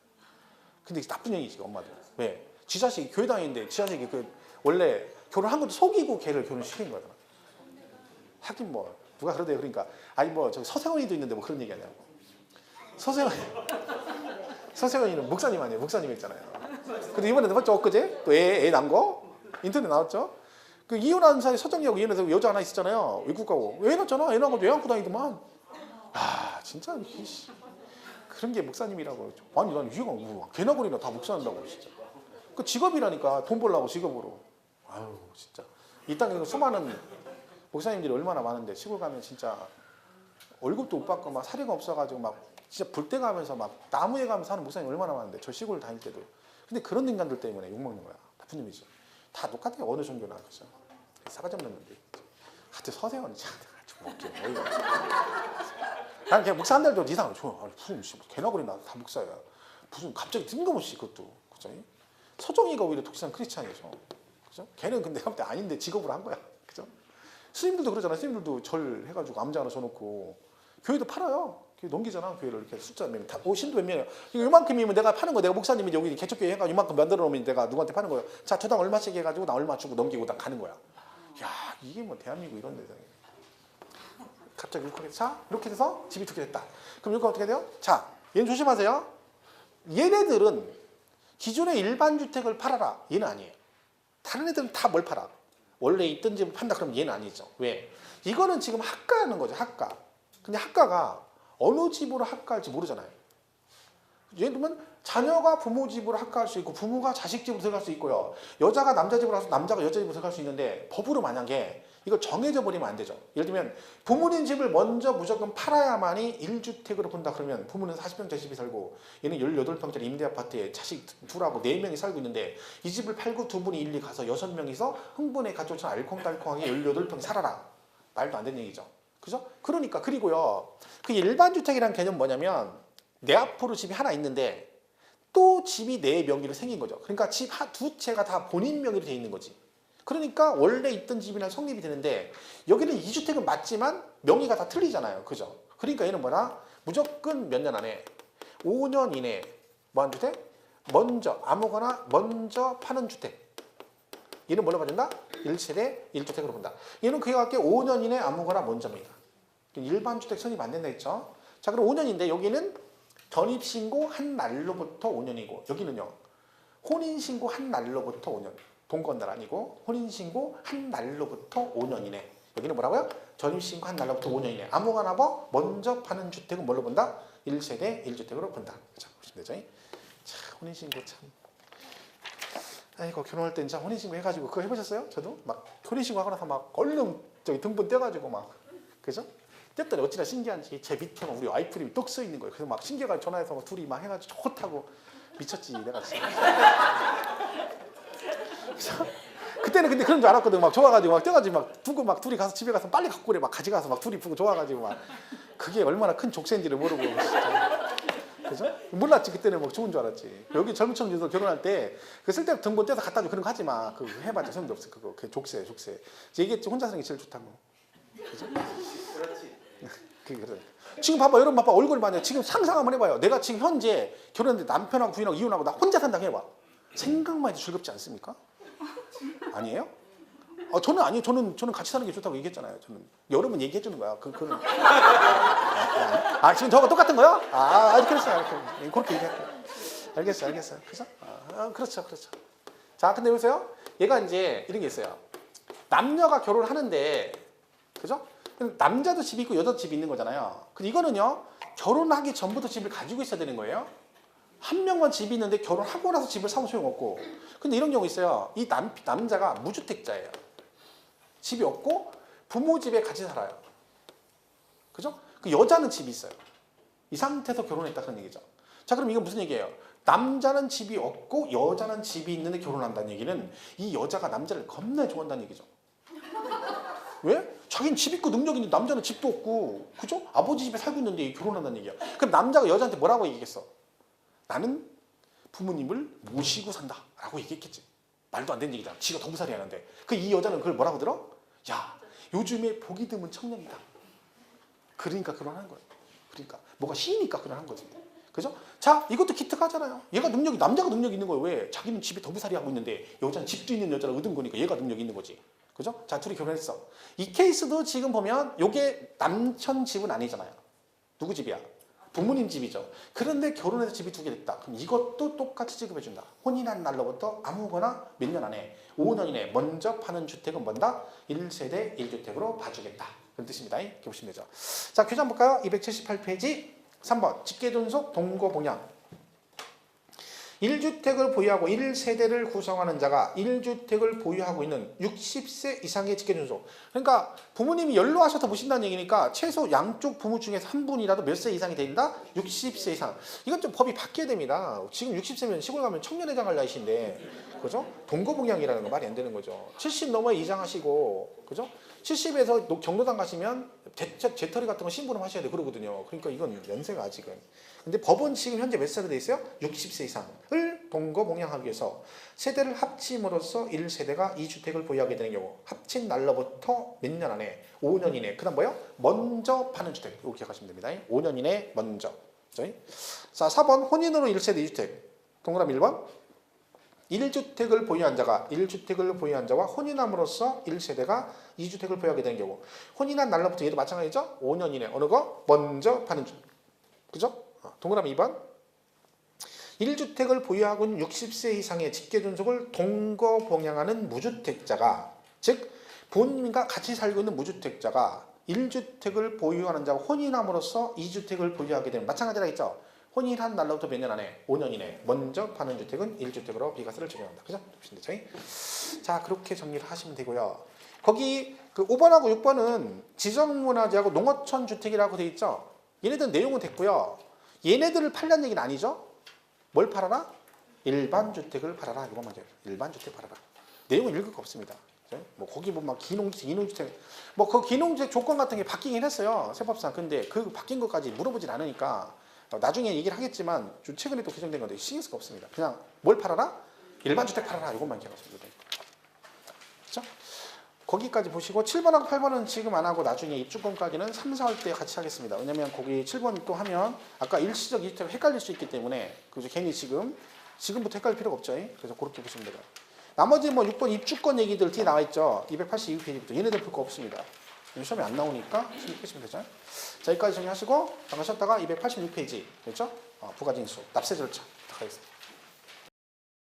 근데 나쁜 년이지 엄마도. 왜? 지 자식이 교회 다니는데 지 자식이 원래 결혼한 것도 속이고 걔를 결혼시킨 거잖아. 하긴 뭐 누가 그러대요. 그러니까 아니 뭐 저기 서세원이도 있는데 뭐 그런 얘기 하냐고. 서세원이는 목사님 아니에요. 목사님 했잖아요. 근데 이번에 봤죠? 엊그제 또 애 난 거 인터넷 나왔죠? 그 이혼한 사이 서정이하고 이혼해서 여자 하나 있었잖아요. 외국 가고 애 낳았잖아. 애 낳고 애 안고 다니더만. 진짜 그런 게 목사님이라고. 아니 난 이해가 뭐 개나 고리나 다 목사한다고 진짜. 그 직업이라니까 돈 벌려고 직업으로. 아유 진짜 이 땅에 수많은 목사님들이 얼마나 많은데 시골 가면 진짜 월급도 못 받고 막 사리가 없어가지고 막 진짜 불때 가면서 막 나무에 가면서 사는 목사님 얼마나 많은데 저 시골 다닐 때도. 근데 그런 인간들 때문에 욕먹는 거야. 나쁜 놈이지. 다 똑같아요. 어느 종교나 그죠. 싸가지 없는 놈들. 하여튼 서세원이 참 웃겨. 난 그냥 목사 한 달도 이상하게 좋아. 무슨 개나 버린다. 다 목사야. 무슨 갑자기 뜬금없이 그것도. 그죠? 서정이가 오히려 독실한 크리스찬이죠. 그죠? 걔는 근데 아무튼 아닌데 직업으로 한 거야. 그죠? 스님들도 그러잖아. 스님들도 절 해가지고 암자 하나 줘놓고 교회도 팔아요. 교회 넘기잖아. 교회를 이렇게 숫자 몇 명, 신도 몇 명이야. 이거 이만큼이면 내가 파는 거 내가 목사님이 여기 개척교회 해가지고 이만큼 만들어 놓으면 내가 누구한테 파는 거야. 자, 저당 얼마씩 해가지고 나 얼마 주고 넘기고 딱 가는 거야. 야, 이게 뭐 대한민국 이런 데서 갑자기 이렇게 자 이렇게 돼서 집이 두개 됐다. 그럼 이거 어떻게 돼요? 자, 얘는 조심하세요. 얘네들은 기존의 일반 주택을 팔아라. 얘는 아니에요. 다른 애들은 다 뭘 팔아? 원래 있던 집을 판다 그러면 얘는 아니죠. 왜? 이거는 지금 학가하는 거죠. 학가. 근데 학가가 어느 집으로 학가할지 모르잖아요. 예를 들면 자녀가 부모 집으로 학가할 수 있고 부모가 자식 집으로 들어갈 수 있고요. 여자가 남자 집으로 가서 남자가 여자 집으로 들어갈 수 있는데 법으로 만약에 이걸 정해져 버리면 안 되죠. 예를 들면 부모님 집을 먼저 무조건 팔아야만이 1주택으로 본다 그러면 부모는 40평짜리 집에 살고 얘는 18평짜리 임대아파트에 자식 둘하고 4명이 살고 있는데 이 집을 팔고 두 분이 일리 가서 6명이서 흥분해 가지고 알콩달콩하게 18평 살아라. 말도 안 되는 얘기죠. 그죠? 그러니까 그리고요. 그 일반 주택이라는 개념은 뭐냐면 내 앞으로 집이 하나 있는데 또 집이 내 명의로 생긴 거죠. 그러니까 집 두 채가 다 본인 명의로 돼 있는 거지. 그러니까 원래 있던 집이랑 성립이 되는데 여기는 2주택은 맞지만 명의가 다 틀리잖아요. 그죠? 그러니까 얘는 뭐라? 무조건 몇 년 안에 5년 이내에 뭐 한 주택? 아무거나 먼저 파는 주택. 얘는 뭘로 봐준다? 1세대 1주택으로 본다. 얘는 그와 같게 5년 이내 아무거나 먼저입니다. 일반 주택 성립 안 된다 했죠? 자, 그럼 5년인데 여기는 전입신고 한 날로부터 5년이고 여기는요. 혼인신고 한 날로부터 5년. 동거날 아니고 혼인신고 한 날로부터 5년 이내. 여기는 뭐라고요? 전입신고 한 날로부터 5년 이내. 아무거나 뭐 먼저 파는 주택은 뭘로 본다? 1세대 1주택으로 본다. 자, 보시면 되죠? 자, 혼인신고 참. 아이고 결혼할 때 진짜 혼인신고 해가지고 그거 해보셨어요? 저도 막 혼인신고 하고 나서 막 얼른 저기 등본 떼가지고 막 그죠? 뗐더니 어찌나 신기한지 제 밑에 막 우리 와이프 이름이 똑 써 있는 거예요. 그래서 막 신기해가지고 전화해서 막 둘이 막 해가지고 좋다고 미쳤지 내가 진짜. 그때는 근데 그런 줄 알았거든. 막 좋아가지고 막 떼가지고 막 두고 막 둘이 가서 집에 가서 빨리 갖고 그래 막 가져가서 막 둘이 보고 좋아가지고 막 그게 얼마나 큰 족쇄인지를 모르고 진짜. 그죠? 몰랐지. 그때는 뭐 좋은 줄 알았지. 여기 젊은 청년들 결혼할 때 그 쓸데없는 등본 떼서 갖다 줘 그런 거 하지 마. 그거 해봤자 소용도 없어. 그거 그 족쇄. 이게 혼자 사는 게 제일 좋다고. 그죠? 그렇지. 그래. 지금 봐봐. 여러분 봐봐. 얼굴 봐요. 지금 상상 한번 해봐요. 내가 지금 현재 결혼했는데 남편하고 부인하고 이혼하고 나 혼자 산다고 해봐. 생각만 해도 즐겁지 않습니까? 아니에요? 저는 아니에요. 저는 같이 사는 게 좋다고 얘기했잖아요. 저는 여러분 얘기해 주는 거야. 그는 지금 저거 똑같은 거요? 그랬어요. 그렇게 얘기할게요. 알겠어요. 그죠? 그렇죠. 자, 근데 보세요. 얘가 이제 이런 게 있어요. 남녀가 결혼하는데, 그죠? 남자도 집이 있고 여자도 집이 있는 거잖아요. 근데 이거는요, 결혼하기 전부터 집을 가지고 있어야 되는 거예요. 한 명만 집이 있는데 결혼하고 나서 집을 사면 소용없고. 근데 이런 경우 있어요. 이 남자가 무주택자예요. 집이 없고 부모 집에 같이 살아요. 그죠? 그 여자는 집이 있어요. 이 상태에서 결혼했다 그런 얘기죠. 자, 그럼 이건 무슨 얘기예요? 남자는 집이 없고 여자는 집이 있는데 결혼한다는 얘기는 이 여자가 남자를 겁나 좋아한다는 얘기죠. 왜? 자기는 집 있고 능력 있는데 남자는 집도 없고, 그죠? 아버지 집에 살고 있는데 결혼한다는 얘기야. 그럼 남자가 여자한테 뭐라고 얘기했어? 나는 부모님을 모시고 산다 라고 얘기했겠지. 말도 안 되는 얘기잖아. 지가 동살이 하는데. 이 여자는 그걸 뭐라고 들어? 야, 요즘에 보기 드문 청년이다. 그러니까 결혼하는 거예요. 그러니까 뭐가 시이니까 결혼한 거지. 그죠? 자, 이것도 기특하잖아요. 남자가 능력이 있는 거예요. 왜? 자기는 집에 더부살이 하고 있는데 여자는 집도 있는 여자를 얻은 거니까 얘가 능력이 있는 거지. 그죠? 자, 둘이 결혼했어. 이 케이스도 지금 보면 요게 남편 집은 아니잖아요. 누구 집이야? 부모님 집이죠. 그런데 결혼해서 집이 2개 됐다. 그럼 이것도 똑같이 지급해준다. 혼인한 날로부터 아무거나 몇 년 안에 5년 이내에 먼저 파는 주택은 뭔다? 1세대 1주택으로 봐주겠다. 그런 뜻입니다. 이렇게 보시면 되죠. 자, 교재 한번 볼까요? 278페이지 3번 직계존속 동거봉양. 1주택을 보유하고 1세대를 구성하는 자가 1주택을 보유하고 있는 60세 이상의 직계존속. 그러니까 부모님이 연로하셔서 모신다는 얘기니까 최소 양쪽 부모 중에서 한 분이라도 몇 세 이상이 된다? 60세 이상. 이건 좀 법이 바뀌어야 됩니다. 지금 60세면 시골 가면 청년회장 할 나이신데, 그죠? 동거봉양이라는 거 말이 안 되는 거죠. 70 넘어야 이장하시고, 그죠? 70에서 경로당 가시면 재터리 같은 거 심부름 하셔야 돼 그러거든요. 그러니까 이건 연세가 아직은. 근데 법은 지금 현재 몇 세로 돼 있어요? 60세 이상을 동거봉양하기 위해서 세대를 합침으로써 1세대가 2주택을 보유하게 되는 경우 합친 날로부터 몇 년 안에 5년 이내. 그다음 뭐요? 먼저 파는 주택. 이거 기억하시면 됩니다. 5년 이내 먼저. 그죠? 자, 4번 혼인으로 1세대 2주택. 동그라미 1번. 1주택을 보유한 자와 혼인함으로써 1세대가 2주택을 보유하게 되는 경우 혼인한 날로부터 얘도 마찬가지죠? 5년 이내 어느 거? 먼저 파는 주. 그죠? 동그라미 2번. 1주택을 보유하고 있는 60세 이상의 직계존속을 동거봉양하는 무주택자가 즉 부모님과 같이 살고 있는 무주택자가 1주택을 보유하는 자와 혼인함으로써 2주택을 보유하게 되면 마찬가지라 했죠. 혼인한 날로부터 몇 년 안에? 5년 이내 먼저 파는 주택은 1주택으로 비과세를 적용한다. 그죠? 자, 그렇게 정리를 하시면 되고요. 거기 그 5번하고 6번은 지정문화재하고 농어촌 주택이라고 되어 있죠. 얘네들 내용은 됐고요. 얘네들을 팔려는 얘기는 아니죠. 뭘 팔아라? 일반 주택을 팔아라. 이거 맞아요. 일반 주택 팔아라. 내용은 읽을 거 없습니다. 뭐 거기 보면 기농주택, 이농주택, 뭐 그 기농주택 조건 같은 게 바뀌긴 했어요. 세법상. 근데 그 바뀐 것까지 물어보진 않으니까 나중에 얘기를 하겠지만 좀 최근에 또 개정된 건데 신경 쓸 거 없습니다. 그냥 뭘 팔아라? 일반 주택 팔아라. 이것만 기억하시면 돼요. 그렇죠? 거기까지 보시고 7번하고 8번은 지금 안 하고 나중에 입주권까지는 3, 4월 때 같이 하겠습니다. 왜냐면 거기 7번 또 하면 아까 일시적 이주택 헷갈릴 수 있기 때문에 그래서 괜히 지금부터 헷갈릴 필요가 없죠. 그래서 그렇게 보시면 돼요. 나머지 뭐 6번 입주권 얘기들 뒤에 나와 있죠. 282페이지부터 얘네들 볼 거 없습니다. 시험에 안 나오니까 신경쓰시면 되죠. 자, 여기까지 정리하시고 잠깐 쉬었다가 286페이지 됐죠? 부가징수 납세 절차 딱 하겠습니다.